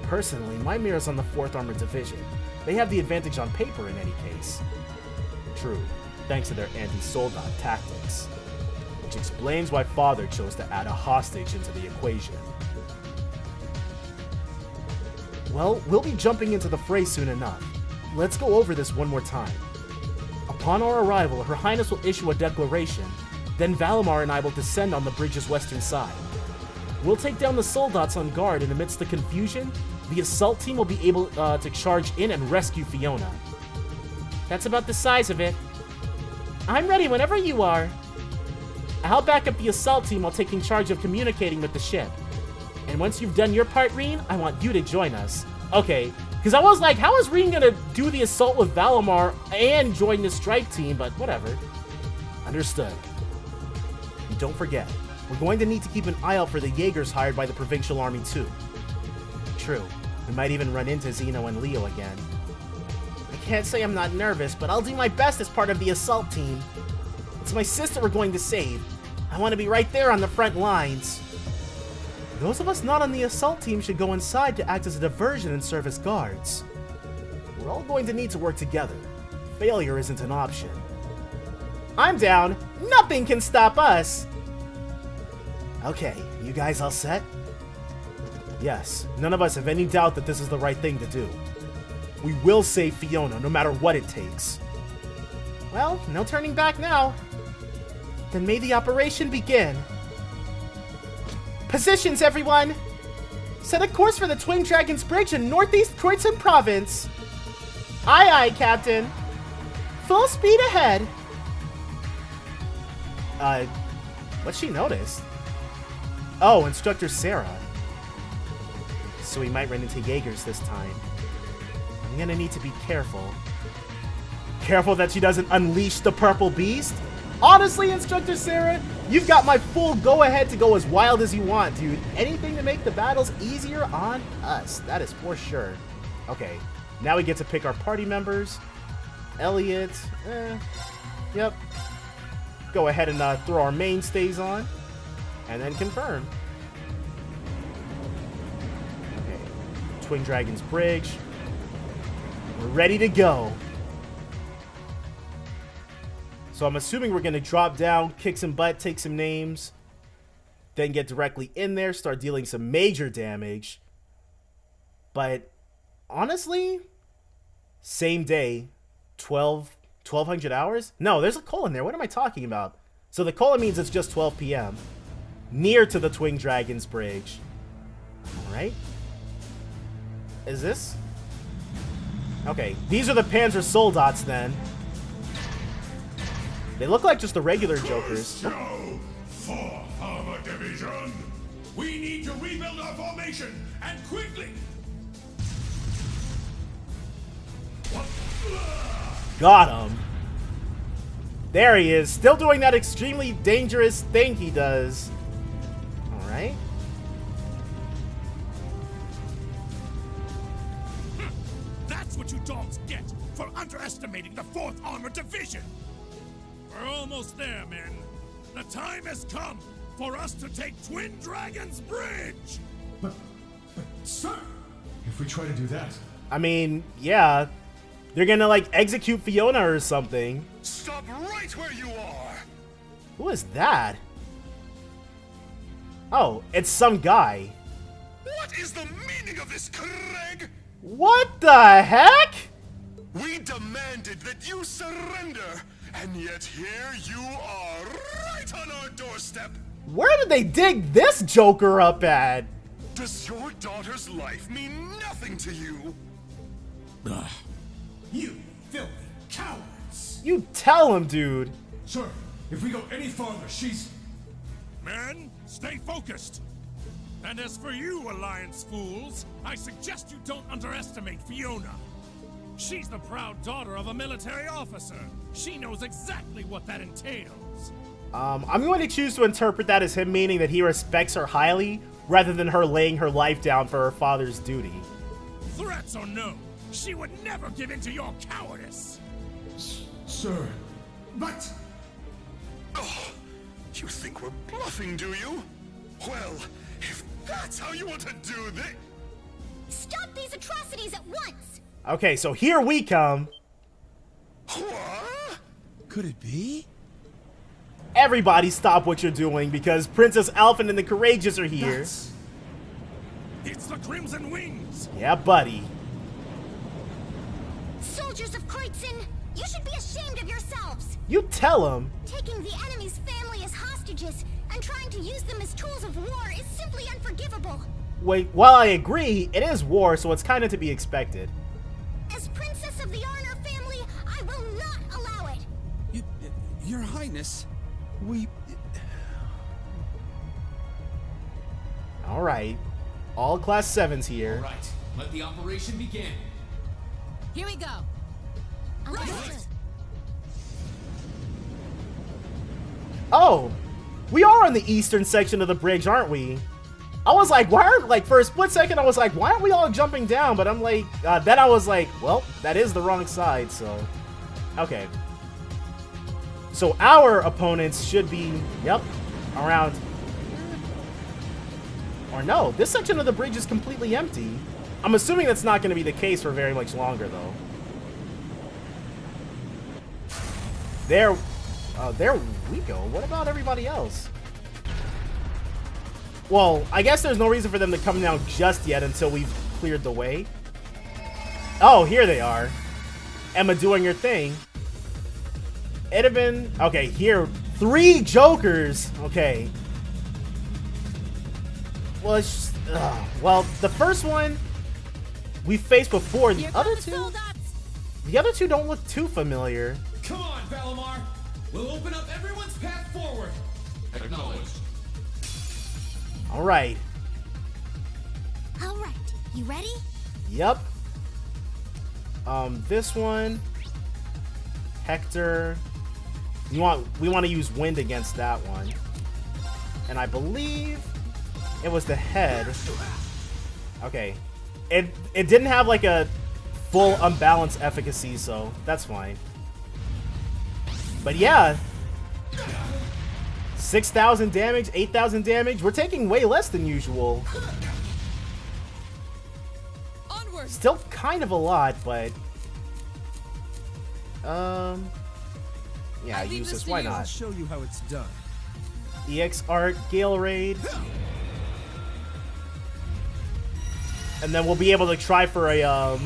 Personally, my mirror's on the 4th Armored Division. They have the advantage on paper in any case. True, thanks to their anti-soldat tactics. Which explains why Father chose to add a hostage into the equation. Well, we'll be jumping into the fray soon enough. Let's go over this one more time. Upon our arrival, Her Highness will issue a declaration. Then Valemar and I will descend on the bridge's western side. We'll take down the soldats on guard, and amidst the confusion, the assault team will be able to charge in and rescue Fiona. That's about the size of it. I'm ready whenever you are. I'll back up the assault team while taking charge of communicating with the ship. And once you've done your part, Reen, I want you to join us. Okay, because I was like, how is Reen gonna do the assault with Valemar and join the strike team? But whatever. Understood. And don't forget, we're going to need to keep an eye out for the Jaegers hired by the Provincial Army too. True, we might even run into Zeno and Leo again. I can't say I'm not nervous, but I'll do my best as part of the assault team. It's my sister we're going to save. I want to be right there on the front lines. Those of us not on the assault team should go inside to act as a diversion and serve as guards. We're all going to need to work together. Failure isn't an option. I'm down. Nothing can stop us. Okay, you guys all set? Yes, none of us have any doubt that this is the right thing to do. We will save Fiona no matter what it takes. Well, no turning back now. Then may the operation begin. Positions, everyone! Set a course for the Twin Dragon's Bridge in northeast Kroitzen Province. Aye, aye, Captain. Full speed ahead. What's she noticed? Oh, Instructor Sarah. So we might run into Jaegers this time. I'm gonna need to be careful. Careful that she doesn't unleash the purple beast? Honestly, Instructor Sarah, you've got my full go-ahead to go as wild as you want, dude. Anything to make the battles easier on us. That is for sure. Okay, now we get to pick our party members. Elliot, yep. Go ahead and throw our mainstays on. And then confirm. Okay, Twin Dragon's Bridge. We're ready to go. So I'm assuming we're going to drop down, kick some butt, take some names, then get directly in there, start dealing some major damage. But honestly, same day, 1200 hours? No, there's a colon there. What am I talking about? So the colon means it's just 12 p.m. Near to the Twin Dragon's Bridge. Alright. Is this? Okay, these are the Panzer Soldats then. They look like just the regular Jokers. Go, 4th Armored Division. We need to rebuild our formation, and quickly. Got him. There he is, still doing that extremely dangerous thing he does. Alright. That's what you dogs get for underestimating the 4th Armored Division. We're almost there, men. The time has come for us to take Twin Dragons Bridge. But, sir, if we try to do that... I mean, yeah. They're gonna, like, execute Fiona or something. Stop right where you are. Who is that? Oh, it's some guy. What is the meaning of this, Craig? What the heck? We demanded that you surrender, and yet here you are, right on our doorstep. Where did they dig this Joker up at? Does your daughter's life mean nothing to you? You filthy cowards! You tell him, dude. Sir, if we go any farther, she's... Men, stay focused. And as for you, Alliance fools, I suggest you don't underestimate Fiona. She's the proud daughter of a military officer. She knows exactly what that entails. I'm going to choose to interpret that as him meaning that he respects her highly, rather than her laying her life down for her father's duty. Threats or no, she would never give in to your cowardice. Sir, but... Oh, you think we're bluffing, do you? Well, if that's how you want to do this... Stop these atrocities at once! Okay, so here we come. What? Could it be? Everybody stop what you're doing because Princess Elfin and the Courageous are here. It's the Crimson Wings! Yeah, buddy. Soldiers of Kreutzen, you should be ashamed of yourselves! You tell him. Taking the enemy's family as hostages and trying to use them as tools of war is simply unforgivable. Wait, while I agree, it is war, so it's kind of to be expected. As Princess of the Arnor family, I will not allow it! Your Highness, we... Alright. All class 7s here. Right, let the operation begin. Here we go. Understood. Oh! We are on the eastern section of the bridge, aren't we? I was like, why are, like, for a split second, I was like, why aren't we all jumping down? But I'm like, then I was like, well, that is the wrong side, so. Okay. So our opponents should be, yep, around. Or no, this section of the bridge is completely empty. I'm assuming that's not going to be the case for very much longer, though. There we go. What about everybody else? Well, I guess there's no reason for them to come down just yet until we've cleared the way. Oh, here they are. Emma doing her thing. It'd have been... Okay, here. 3 Jokers. Okay. Well, it's just, well, the first one we faced before. The other two... The other two don't look too familiar. Come on, Valemar! We'll open up everyone's path forward! Acknowledged. Alright. Alright, you ready? Yep. This one. Hector. We want to use wind against that one. And I believe it was the head. Okay. It didn't have like a full unbalanced efficacy, so that's fine. But yeah. 6,000 damage, 8,000 damage. We're taking way less than usual. Onward. Still kind of a lot, but yeah, use this. Why I'll not? show you how it's done. EX Art, Gale Raid. And then we'll be able to try for a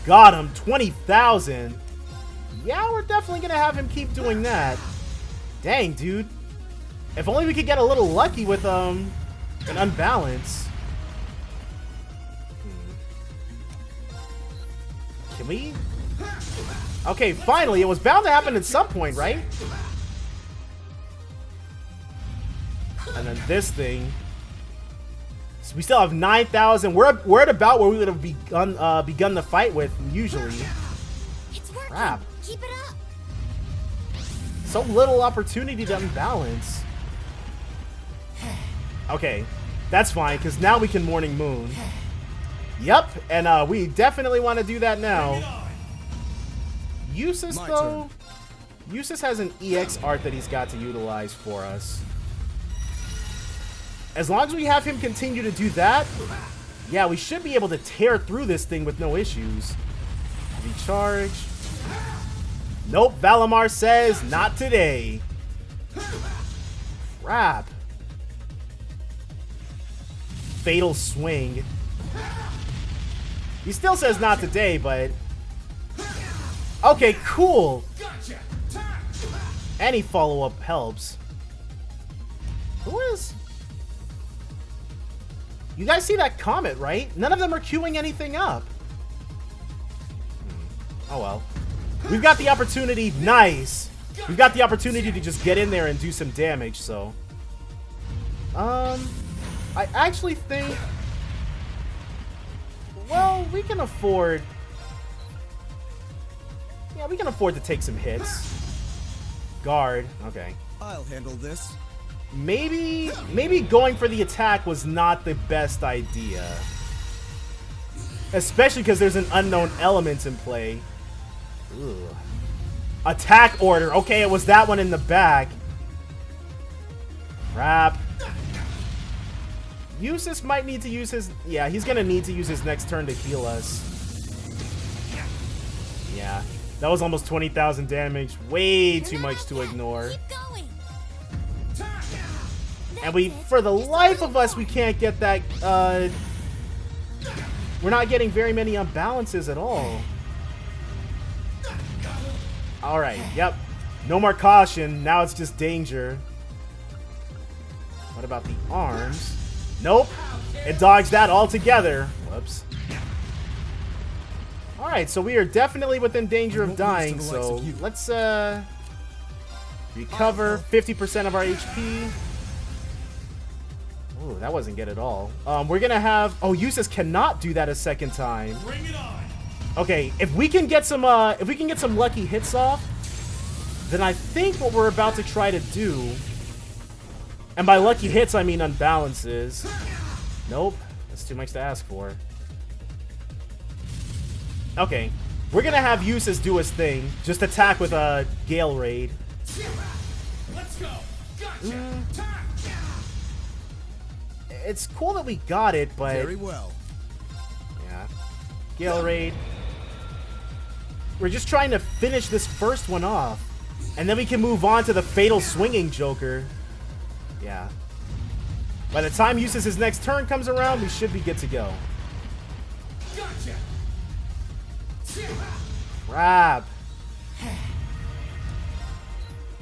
got him, 20,000. Yeah, we're definitely gonna have him keep doing that. Dang, dude. If only we could get a little lucky with an unbalance. Can we? Okay, finally. It was bound to happen at some point, right? And then this thing. So we still have 9,000. We're at about where we would have begun, begun the fight with usually. It's working. Crap. Keep it up. So little opportunity to unbalance. Okay, that's fine, because now we can Morning Moon. Yep, and we definitely want to do that now. Eustace, though... Eustace has an EX art that he's got to utilize for us. As long as we have him continue to do that, yeah, we should be able to tear through this thing with no issues. Heavy charge. Nope, Valemar says not today. Crap. Fatal swing. He still says not today, but... Okay, cool. Any follow-up helps. Who is... You guys see that comment, right? None of them are queuing anything up. Oh well. We've got the opportunity. Nice. We've got the opportunity to just get in there and do some damage, so... I actually think... Well, we can afford... Yeah, we can afford to take some hits. Guard. Okay. I'll handle this. Maybe going for the attack was not the best idea. Especially because there's an unknown element in play. Ugh. Attack order. Okay, it was that one in the back. Crap. Eustace might need to use his... Yeah, he's going to need to use his next turn to heal us. Yeah. That was almost 20,000 damage. Way too much to ignore. And we, for the life of us, we can't get that, we're not getting very many unbalances at all. Alright, yep. No more caution. Now it's just danger. What about the arms? Nope. It dodged that altogether. Whoops. Alright, so we are definitely within danger of dying, so let's, recover 50% of our HP. Ooh, that wasn't good at all. We're gonna have... Oh, Eustace cannot do that a second time. Bring it on. Okay, if we can get some lucky hits off, then I think what we're about to try to do... And by lucky hits, I mean unbalances. Nope, that's too much to ask for. Okay, we're gonna have Eustace do his thing. Just attack with a Gale Raid. Let's go. Gotcha. It's cool that we got it, but... Very well. Yeah. Gale Raid. We're just trying to finish this first one off. And then we can move on to the Fatal Swinging Joker. Yeah. By the time Eustace's next turn comes around, we should be good to go. Gotcha. Crap.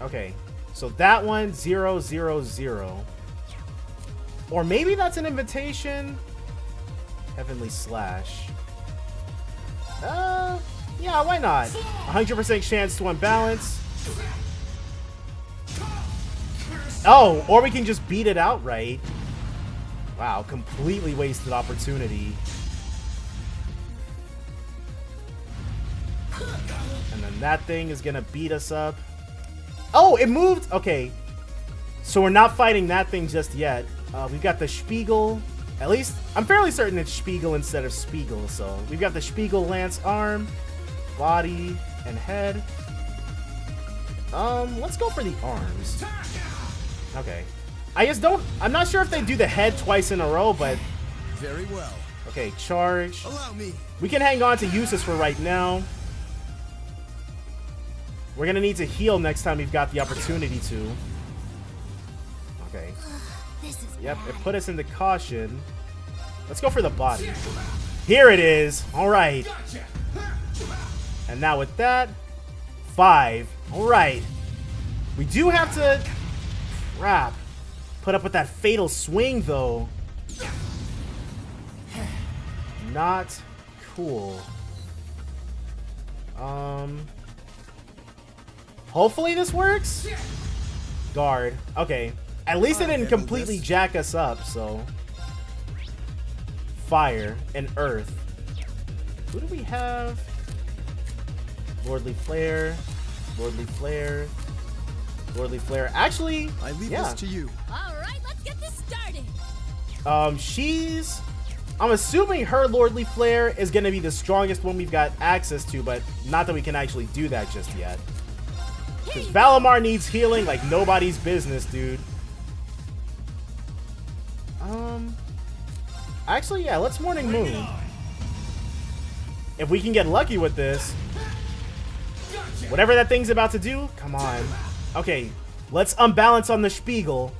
Okay. So that one, 0, 0, 0. Or maybe that's an invitation. Heavenly Slash. Yeah, why not? 100% chance to unbalance. Oh, or we can just beat it outright. Wow, completely wasted opportunity. And then that thing is gonna beat us up. Oh, it moved! Okay. So we're not fighting that thing just yet. We've got the Spiegel. At least, I'm fairly certain it's Spiegel instead of Spiegel. So we've got the Spiegel Lance arm, body, and head. Let's go for the arms. Okay. I'm not sure if they do the head twice in a row, but... Very well. Okay, charge. Allow me. We can hang on to Eustace for right now. We're gonna need to heal next time we've got the opportunity to. Okay. Yep, it put us into caution. Let's go for the body. Here it is. Alright. And now with that, 5. Alright. We do have to... Crap. Put up with that fatal swing, though. Not cool. Hopefully this works? Guard. Okay. At least it didn't completely jack us up, so... Fire and Earth. Who do we have? Lordly Flare. Lordly Flare. Lordly Flare. Actually, I leave yeah. this to you. All right, let's get this started. I'm assuming her Lordly Flare is going to be the strongest one we've got access to, but not that we can actually do that just yet. Because Valemar needs healing like nobody's business, dude. Actually, yeah, let's Morning Moon. If we can get lucky with this. Whatever that thing's about to do, come on. Okay, let's unbalance on the Spiegel.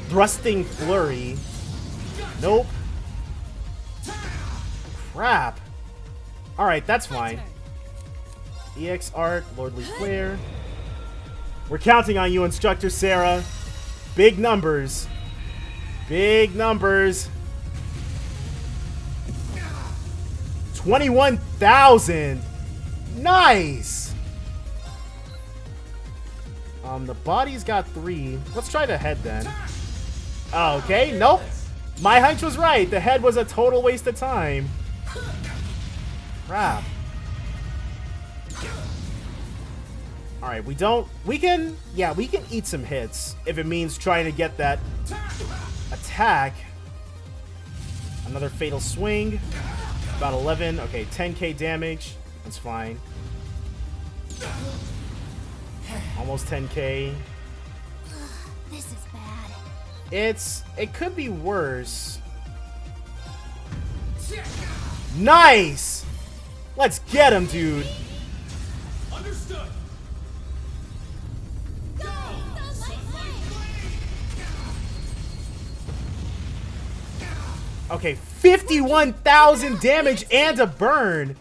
Thrusting Flurry. Nope. Crap. Alright, that's fine. EX Art, Lordly Flare. We're counting on you, Instructor Sarah. Big numbers. Big numbers. 21,000. Nice. The body's got 3. Let's try the head then. Oh, okay, nope. My hunch was right. The head was a total waste of time. Crap. Alright, we can eat some hits if it means trying to get that attack. Another fatal swing. About 11. Okay, 10k damage. That's fine. Almost 10k. This is bad. It could be worse. Nice! Let's get him, dude. Understood. Okay, 51,000 damage and a burn.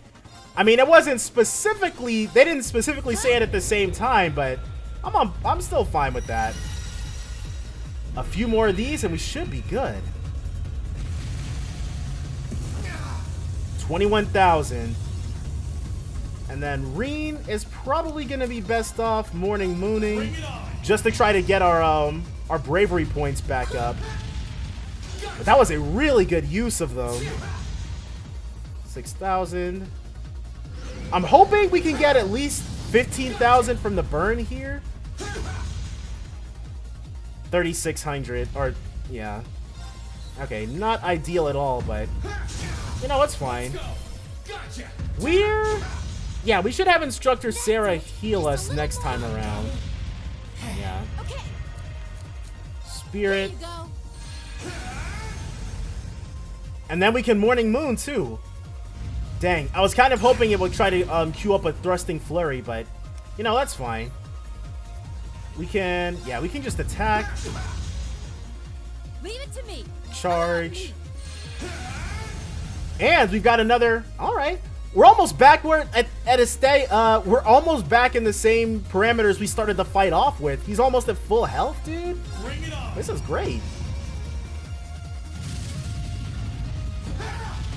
I mean, it wasn't specifically, they didn't specifically say it at the same time, but I'm still fine with that. A few more of these and we should be good. 21,000. And then Reen is probably gonna be best off Morning Mooning just to try to get our bravery points back up. But that was a really good use of them. 6,000. I'm hoping we can get at least 15,000 from the burn here. 3,600, or yeah. Okay, not ideal at all, but you know, it's fine. Yeah, we should have Instructor Sarah heal us next time around. Yeah. Spirit. And then we can Morning Moon too. Dang, I was kind of hoping it would try to queue up a Thrusting Flurry, but you know, that's fine. We can just attack. Leave it to me. Charge. And we've got another. All right, we're almost back where at a stay. We're almost back in the same parameters we started the fight off with. He's almost at full health, dude. Bring it on. This is great.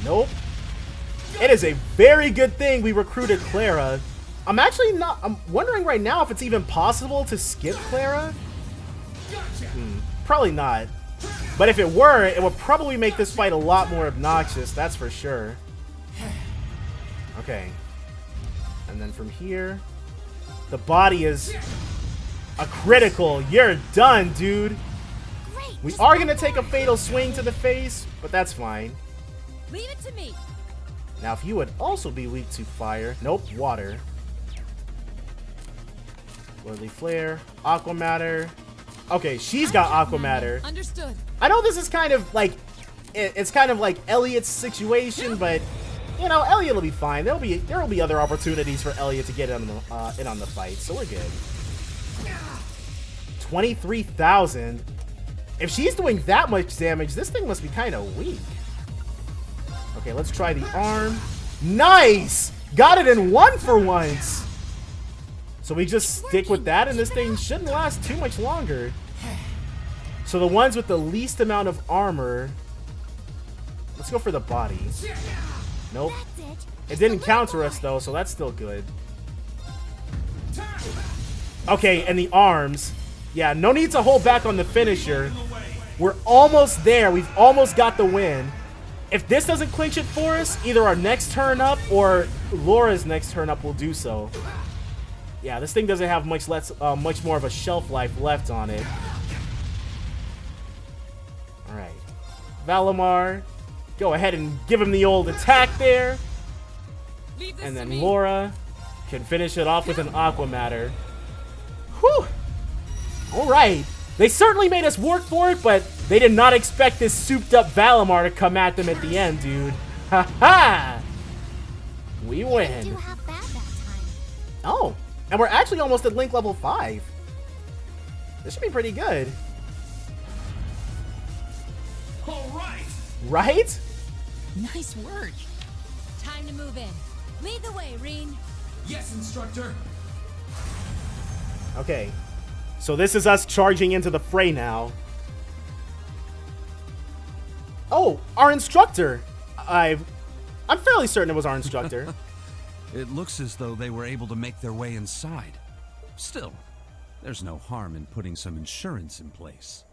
Nope. It is a very good thing we recruited Clara. I'm wondering right now if it's even possible to skip Clara. Probably not. But if it were, it would probably make this fight a lot more obnoxious, that's for sure. Okay. And then from here, the body is a critical. You're done, dude. We are going to take a fatal swing to the face, but that's fine. Leave it to me. Now, if you would also be weak to fire. Nope, water. Lordly Flare. Aqua Matter. Okay, she's got Aqua Matter. Understood. I know this is kind of like... It's kind of like Elliot's situation, but... You know, Elliot will be fine. There will be other opportunities for Elliot to get in on the fight, so we're good. 23,000. If she's doing that much damage, this thing must be kind of weak. Okay, let's try the arm. Nice! Got it in one for once! So we just stick with that, and this thing shouldn't last too much longer. So the ones with the least amount of armor... Let's go for the body. Nope. It didn't counter us, though, so that's still good. Okay, and the arms. Yeah, no need to hold back on the finisher. We're almost there. We've almost got the win. If this doesn't clinch it for us, either our next turn up or Laura's next turn up will do so. Yeah, this thing doesn't have much more of a shelf life left on it. All right, Valemar, go ahead and give him the old attack there, and then Laura can finish it off with an Aqua Matter. Whew! All right, they certainly made us work for it, but they did not expect this souped-up Valemar to come at them at the end, dude. Ha ha! We win. Do half bad that time. Oh, and we're actually almost at Link level 5. This should be pretty good. All right. Right? Nice work. Time to move in. Lead the way, Reen. Yes, instructor. Okay, so this is us charging into the fray now. Oh, our instructor. I'm fairly certain it was our instructor. It looks as though they were able to make their way inside. Still, there's no harm in putting some insurance in place.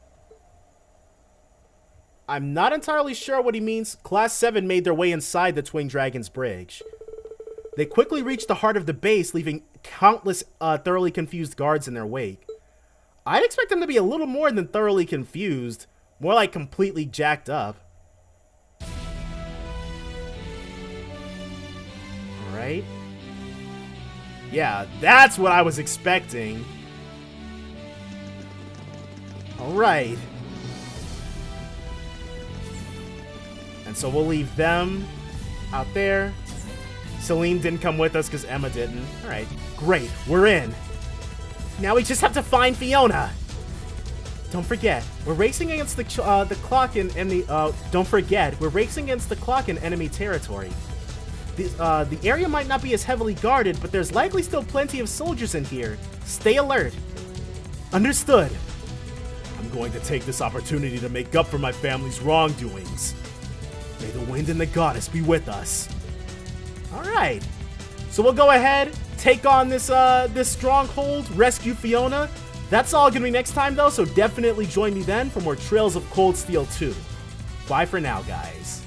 I'm not entirely sure what he means. Class 7 made their way inside the Twin Dragon's bridge. They quickly reached the heart of the base, leaving countless thoroughly confused guards in their wake. I'd expect them to be a little more than thoroughly confused, more like completely jacked up. Alright. Yeah, that's what I was expecting. Alright. And so we'll leave them out there. Celine didn't come with us because Emma didn't. Alright, great, we're in. Now we just have to find Fiona. Don't forget, we're racing against the clock in the don't forget, we're racing against the clock in enemy territory. The area might not be as heavily guarded, but there's likely still plenty of soldiers in here. Stay alert. Understood. I'm going to take this opportunity to make up for my family's wrongdoings. May the wind and the goddess be with us. Alright. So we'll go ahead, take on this stronghold, rescue Fiona. That's all gonna be next time though, so definitely join me then for more Trails of Cold Steel 2. Bye for now, guys.